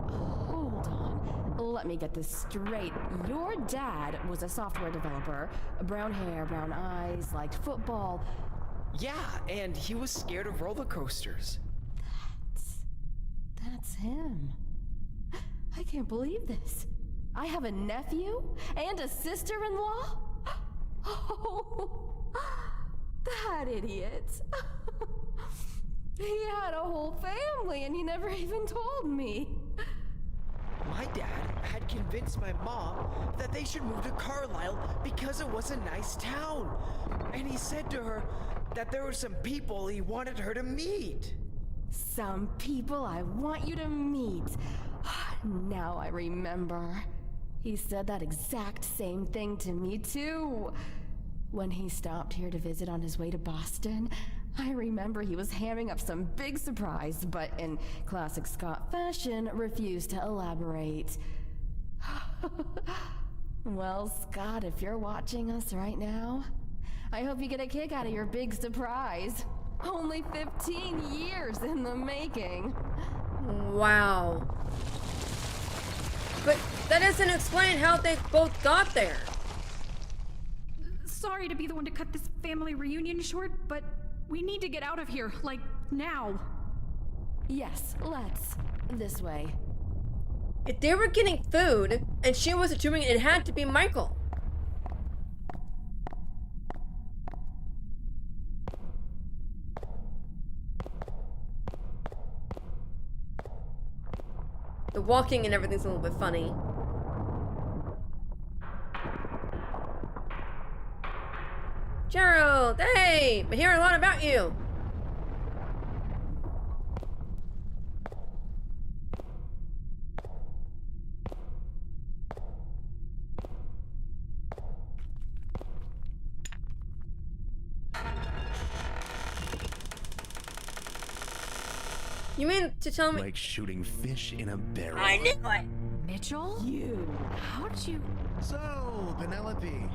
Hold on. Let me get this straight. Your dad was a software developer. Brown hair, brown eyes, liked football. Yeah, and he was scared of roller coasters. That's him. I can't believe this. I have a nephew and a sister-in-law? Oh, that idiot. He had a whole family and he never even told me. My dad had convinced my mom that they should move to Carlisle because it was a nice town. And he said to her that there were some people he wanted her to meet. Some people I want you to meet. Now I remember. He said that exact same thing to me too. When he stopped here to visit on his way to Boston, I remember he was hamming up some big surprise, but in classic Scott fashion, refused to elaborate. Well, Scott, if you're watching us right now, I hope you get a kick out of your big surprise. Only 15 years in the making. Wow. But that doesn't explain how they both got there. Sorry to be the one to cut this family reunion short, but we need to get out of here, like, now. Yes, let's. This way. If they were getting food and she wasn't doing it, it had to be Michael. The walking and everything's a little bit funny. Gerald, hey! Been hearing a lot about you. You mean to tell me? Like shooting fish in a barrel. I knew it! Mitchell? You. How'd you... So, Penelope,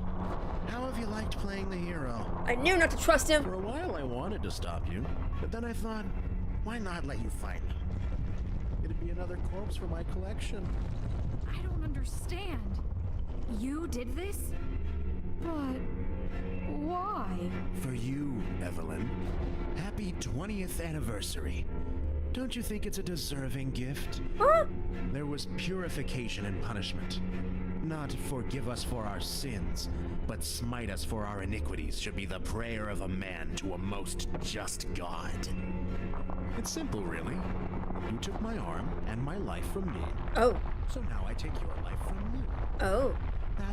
how have you liked playing the hero? I knew not to trust him. For a while I wanted to stop you, but then I thought, why not let you fight me? It'd be another corpse for my collection. I don't understand. You did this? But why? For you, Evelyn. Happy 20th anniversary. Don't you think it's a deserving gift? Huh? There was purification and punishment. Not forgive us for our sins, but smite us for our iniquities should be the prayer of a man to a most just God. It's simple, really. You took my arm and my life from me, Oh. so now I take your life from you. Oh.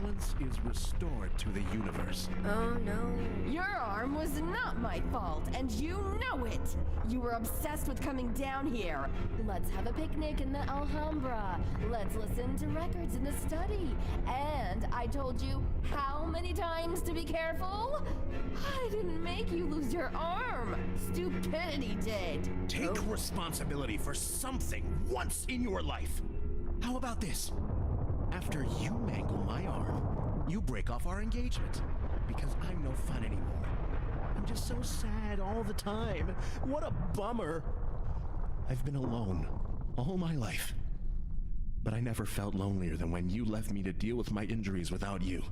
Balance is restored to the universe. Oh no. Your arm was not my fault, and you know it! You were obsessed with coming down here. Let's have a picnic in the Alhambra. Let's listen to records in the study. And I told you how many times to be careful? I didn't make you lose your arm. Stupidity did. Take responsibility for something once in your life. How about this? After you mangle my arm, you break off our engagement. Because I'm no fun anymore. I'm just so sad all the time. What a bummer. I've been alone all my life. But I never felt lonelier than when you left me to deal with my injuries without you.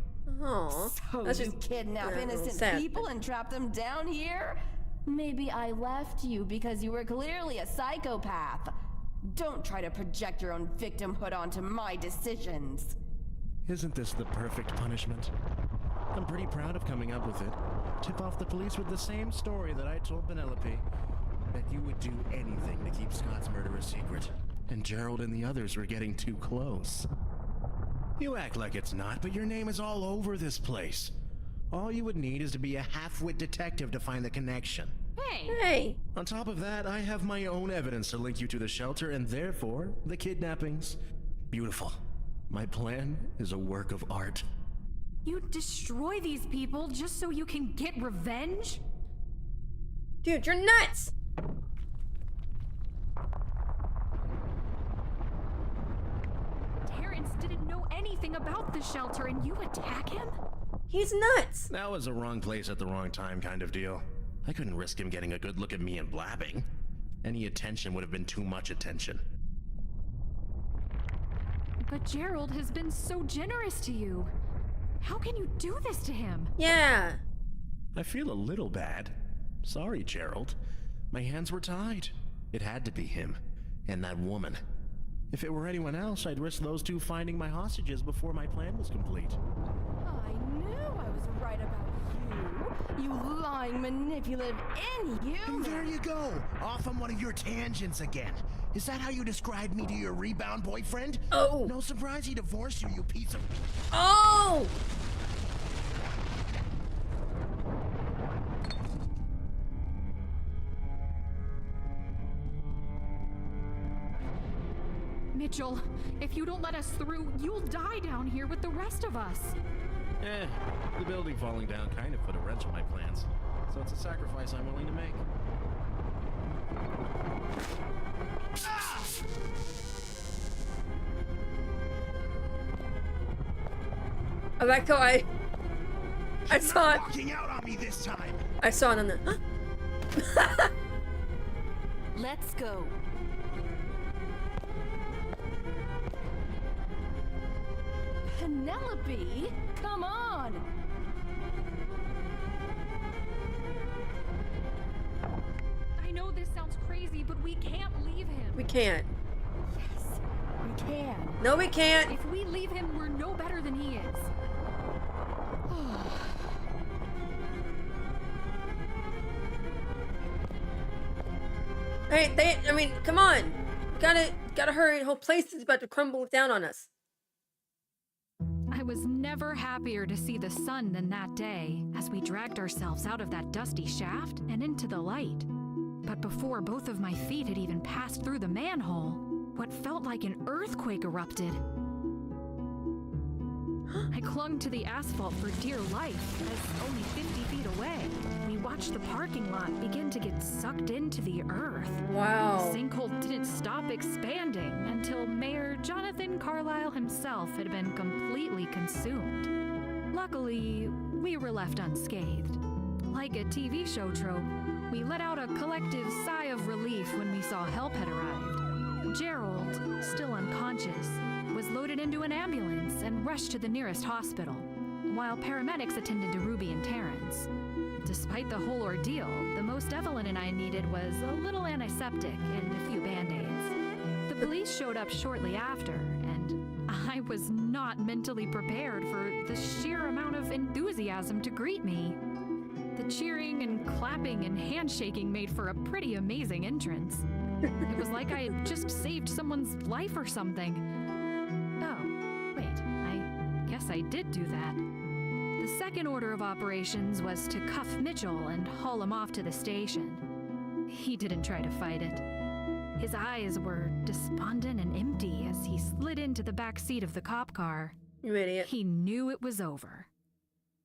Oh. So That's you just kidnap innocent sad. people and trap them down here? Maybe I left you because you were clearly a psychopath. Don't try to project your own victimhood onto my decisions. Isn't this the perfect punishment? I'm pretty proud of coming up with it. Tip off the police with the same story that I told Penelope. That you would do anything to keep Scott's murder a secret. And Gerald and the others were getting too close. You act like it's not, but your name is all over this place. All you would need is to be a half-wit detective to find the connection. Hey! Hey. On top of that, I have my own evidence to link you to the shelter and therefore the kidnappings. Beautiful. My plan is a work of art. You destroy these people just so you can get revenge? Dude, you're nuts! Terrence didn't know anything about the shelter and you attack him? He's nuts! That was the wrong place at the wrong time kind of deal. I couldn't risk him getting a good look at me and blabbing. Any attention would have been too much attention. But Gerald has been so generous to you. How can you do this to him? Yeah. I feel a little bad. Sorry, Gerald. My hands were tied. It had to be him. And that woman. If it were anyone else, I'd risk those two finding my hostages before my plan was complete. I knew I was right about you. You lying, manipulative inhuman. And there you go, off on one of your tangents again. Is that how you described me to your rebound boyfriend? Oh. No surprise he divorced you, you piece of... Oh! Mitchell, if you don't let us through, you'll die down here with the rest of us. The building falling down kind of put a wrench in my plans. So it's a sacrifice I'm willing to make. I like how I saw it. Walking out on me this time. I saw it on the. Let's go. Penelope, come on. I know this sounds crazy, but we can't leave him. We can't. Yes, we can. No, we can't. If we leave him, we're no better than he is. Hey, I mean, come on. Gotta hurry. The whole place is about to crumble down on us. I was never happier to see the sun than that day as we dragged ourselves out of that dusty shaft and into the light. But before both of my feet had even passed through the manhole, what felt like an earthquake erupted. I clung to the asphalt for dear life as only 50 feet away, we watched the parking lot begin to get sucked into the earth. Wow. The sinkhole didn't stop expanding until Mayor Jonathan Carlisle himself had been completely consumed. Luckily, we were left unscathed. Like a TV show trope, we let out a collective sigh of relief when we saw help had arrived. Gerald, still unconscious, was loaded into an ambulance and rushed to the nearest hospital, while paramedics attended to Ruby and Terrence. Despite the whole ordeal, the most Evelyn and I needed was a little antiseptic and a few band-aids. The police showed up shortly after, and I was not mentally prepared for the sheer amount of enthusiasm to greet me. The cheering and clapping and handshaking made for a pretty amazing entrance. It was like I had just saved someone's life or something. Oh, wait, I guess I did do that. The second order of operations was to cuff Mitchell and haul him off to the station. He didn't try to fight it. His eyes were despondent and empty as he slid into the back seat of the cop car. You idiot. He knew it was over.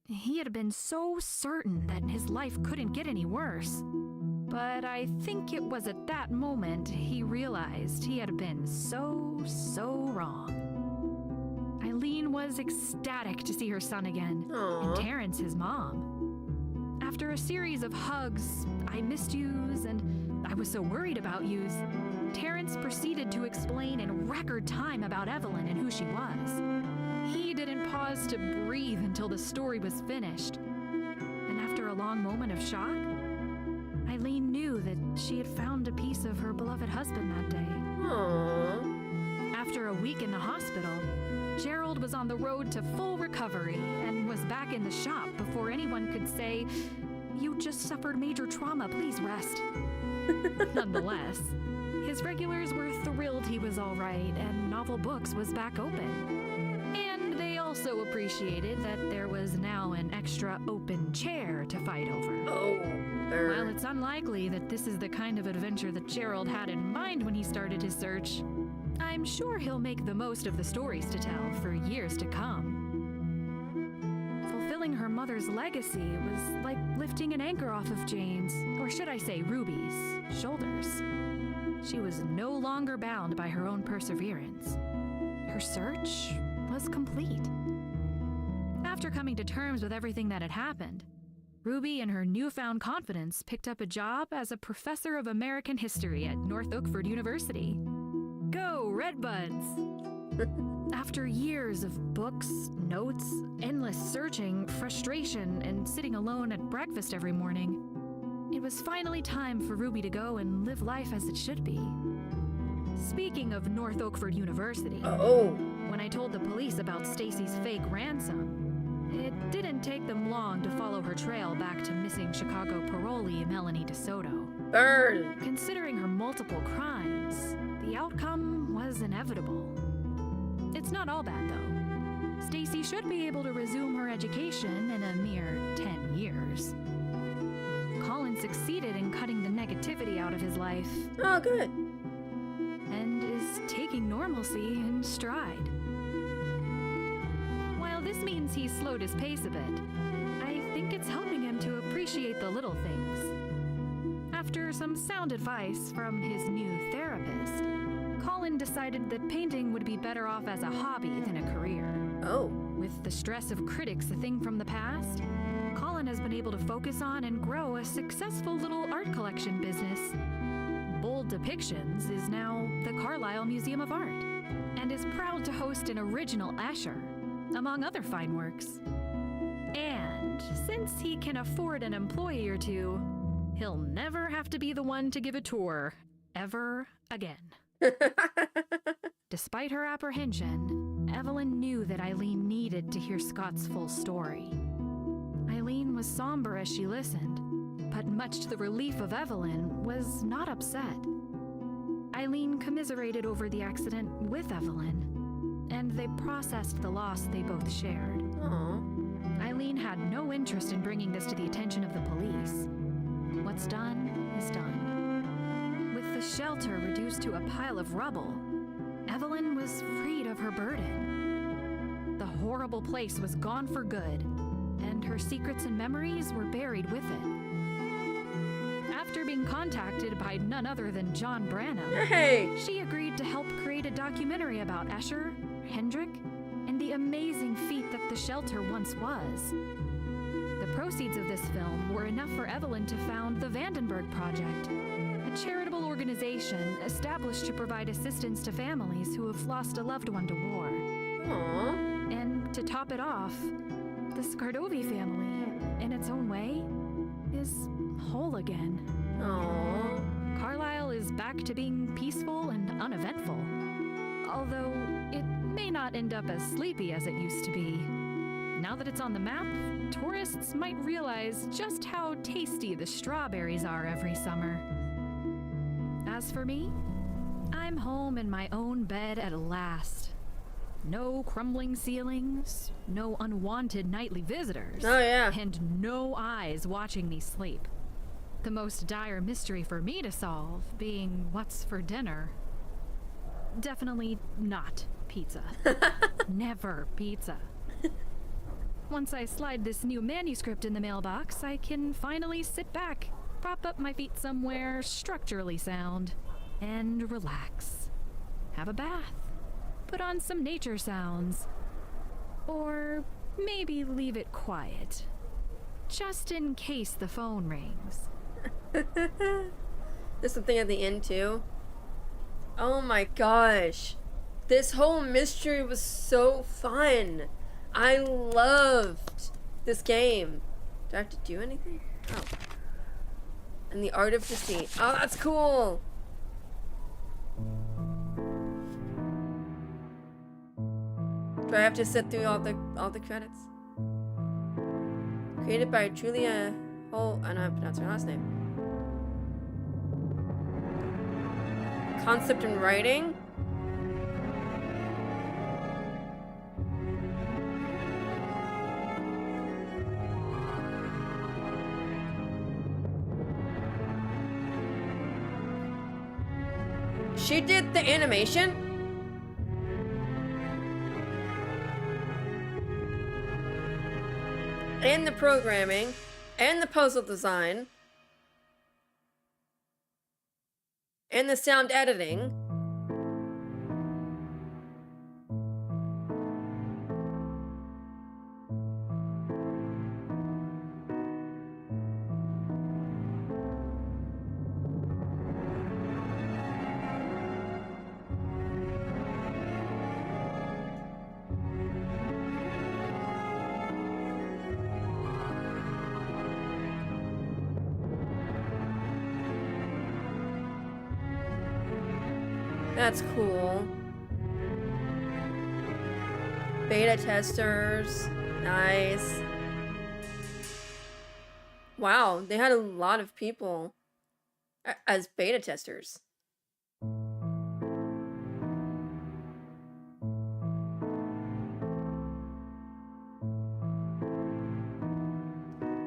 He had been so certain that his life couldn't get any worse. But I think it was at that moment he realized he had been so wrong. Eileen was ecstatic to see her son again, and Terrence his mom. After a series of hugs, I missed yous, and I was so worried about yous, Terrence proceeded to explain in record time about Evelyn and who she was. He didn't pause to breathe until the story was finished. And after a long moment of shock, Eileen knew that she had found a piece of her beloved husband that day. Aww. After a week in the hospital, Gerald was on the road to full recovery and was back in the shop before anyone could say, "You just suffered major trauma, please rest." Nonetheless, his regulars were thrilled he was all right and Novel Books was back open. And they also appreciated that there was now an extra open chair to fight over. Oh, While it's unlikely that this is the kind of adventure that Gerald had in mind when he started his search, I'm sure he'll make the most of the stories to tell for years to come. Fulfilling her mother's legacy was like lifting an anchor off of Jane's, or should I say Ruby's, shoulders. She was no longer bound by her own perseverance. Her search was complete. After coming to terms with everything that had happened, Ruby, in her newfound confidence, picked up a job as a professor of American history at North Oakford University. Go, Redbuds! After years of books, notes, endless searching, frustration, and sitting alone at breakfast every morning, it was finally time for Ruby to go and live life as it should be. Speaking of North Oakford University, when I told the police about Stacy's fake ransom, it didn't take them long to follow her trail back to missing Chicago parolee Melanie DeSoto. Burn! Considering her multiple crimes, the outcome was inevitable. It's not all bad, though. Stacy should be able to resume her education in a mere 10 years. Colin succeeded in cutting the negativity out of his life. Oh, good. And is taking normalcy in stride. While this means he's slowed his pace a bit, I think it's helping him to appreciate the little things. After some sound advice from his new therapist, Colin decided that painting would be better off as a hobby than a career. Oh. With the stress of critics a thing from the past, Colin has been able to focus on and grow a successful little art collection business. Bold Depictions is now the Carlisle Museum of Art, and is proud to host an original Escher, among other fine works. And since he can afford an employee or two, he'll never have to be the one to give a tour, ever again. Despite her apprehension, Evelyn knew that Eileen needed to hear Scott's full story. Eileen was somber as she listened, but much to the relief of Evelyn, was not upset. Eileen commiserated over the accident with Evelyn, and they processed the loss they both shared. Aww. Eileen had no interest in bringing this to the attention of the police. What's done is done. With the shelter reduced to a pile of rubble, Evelyn was freed of her burden. The horrible place was gone for good, and her secrets and memories were buried with it. After being contacted by none other than John Branham, she agreed to help create a documentary about Escher, Pendrick, and the amazing feat that the shelter once was. The proceeds of this film were enough for Evelyn to found the Vandenberg Project, a charitable organization established to provide assistance to families who have lost a loved one to war. Aww. And to top it off, the Scardovi family, in its own way, is whole again. Aww. Carlisle is back to being peaceful and uneventful. Although it may not end up as sleepy as it used to be. Now that it's on the map, tourists might realize just how tasty the strawberries are every summer. As for me, I'm home in my own bed at last. No crumbling ceilings, no unwanted nightly visitors. Oh, yeah. And no eyes watching me sleep. The most dire mystery for me to solve being what's for dinner. Definitely not pizza. Never pizza. Once I slide this new manuscript in the mailbox, I can finally sit back, prop up my feet somewhere structurally sound, and relax. Have a bath. Put on some nature sounds. Or maybe leave it quiet. Just in case the phone rings. There's something at the end too. Oh my gosh. This whole mystery was so fun. I loved this game. Do I have to do anything? Oh. And the art of deceit. Oh, that's cool. Do I have to sit through all the credits? Created by Julia Hol. I don't know how to pronounce her last name. Concept and writing. She did the animation? And the programming, and the puzzle design, and the sound editing. That's cool. Beta testers. Nice. Wow, they had a lot of people as beta testers.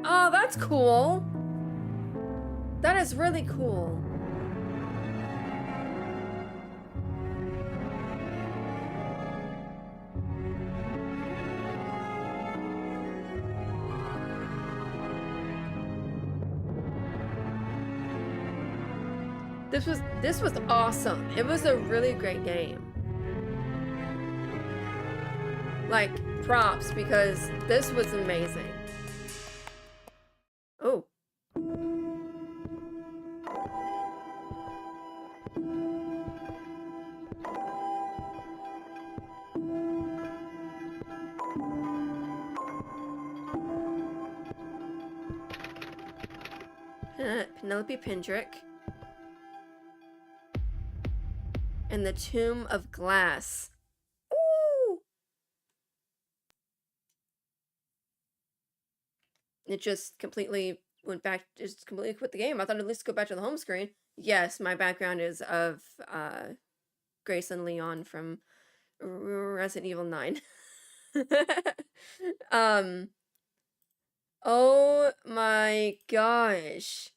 Oh, that's cool. That is really cool. This was awesome. It was a really great game. Like, props, because this was amazing. Oh. Penelope Pendrick. And the Tomb of Glass. Ooh! It just completely went back, just completely quit the game. I thought I'd at least go back to the home screen. Yes, my background is of Grace and Leon from Resident Evil 9. Oh my gosh.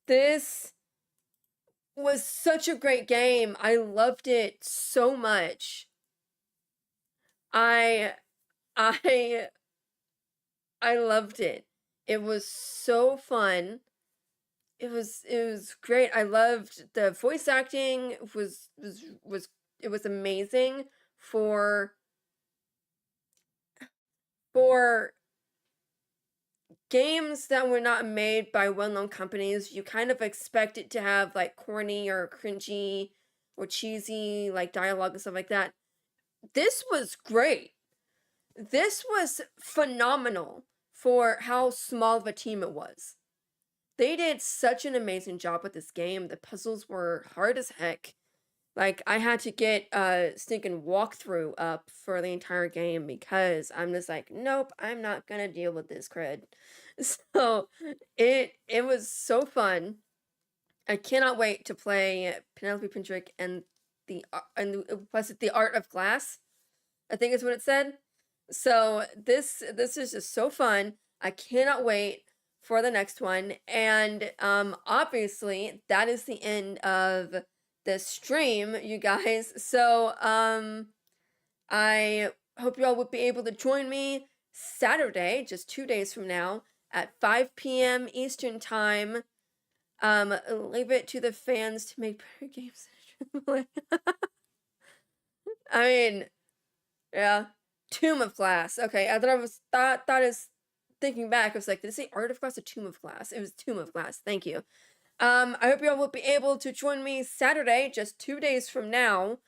This was such a great game. I loved it so much. I loved it. It was so fun. It was great. I loved the voice acting. It was amazing for games that were not made by well-known companies. You kind of expect it to have like corny or cringy or cheesy like dialogue and stuff like that. This was great. This was phenomenal for how small of a team it was. They did such an amazing job with this game. The puzzles were hard as heck. Like, I had to get a stinking walkthrough up for the entire game because I'm just like, nope, I'm not gonna deal with this crud. So it was so fun. I cannot wait to play Penelope Pendrick and was it the Art of Glass? I think is what it said. So this is just so fun. I cannot wait for the next one. And obviously that is the end of the stream, you guys. So I hope you all would be able to join me Saturday, just 2 days from now, at 5 p.m. Eastern time. Leave it to the fans to make better games. I mean, yeah. Tomb of Glass. Okay, I thought is thinking back, I was like, did it say Art of Glass or Tomb of Glass? It was Tomb of Glass. Thank you. I hope you all will be able to join me Saturday, just 2 days from now,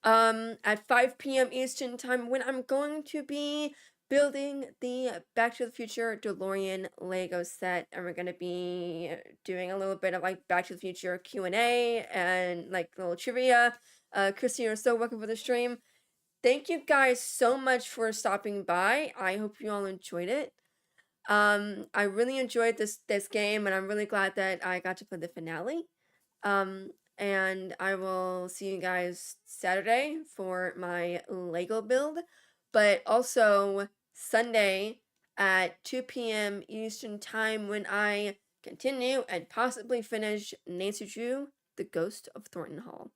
at 5 p.m. Eastern time, when I'm going to be building the Back to the Future DeLorean Lego set, and we're gonna be doing a little bit of like Back to the Future Q&A and like little trivia. Christy, you're so welcome for the stream. Thank you guys so much for stopping by. I hope you all enjoyed it. I really enjoyed this game, and I'm really glad that I got to play the finale. And I will see you guys Saturday for my Lego build, but also Sunday at 2 p.m. Eastern time when I continue and possibly finish Nancy Drew, The Ghost of Thornton Hall.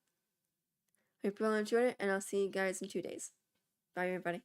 Hope you all enjoyed it, and I'll see you guys in 2 days. Bye, everybody.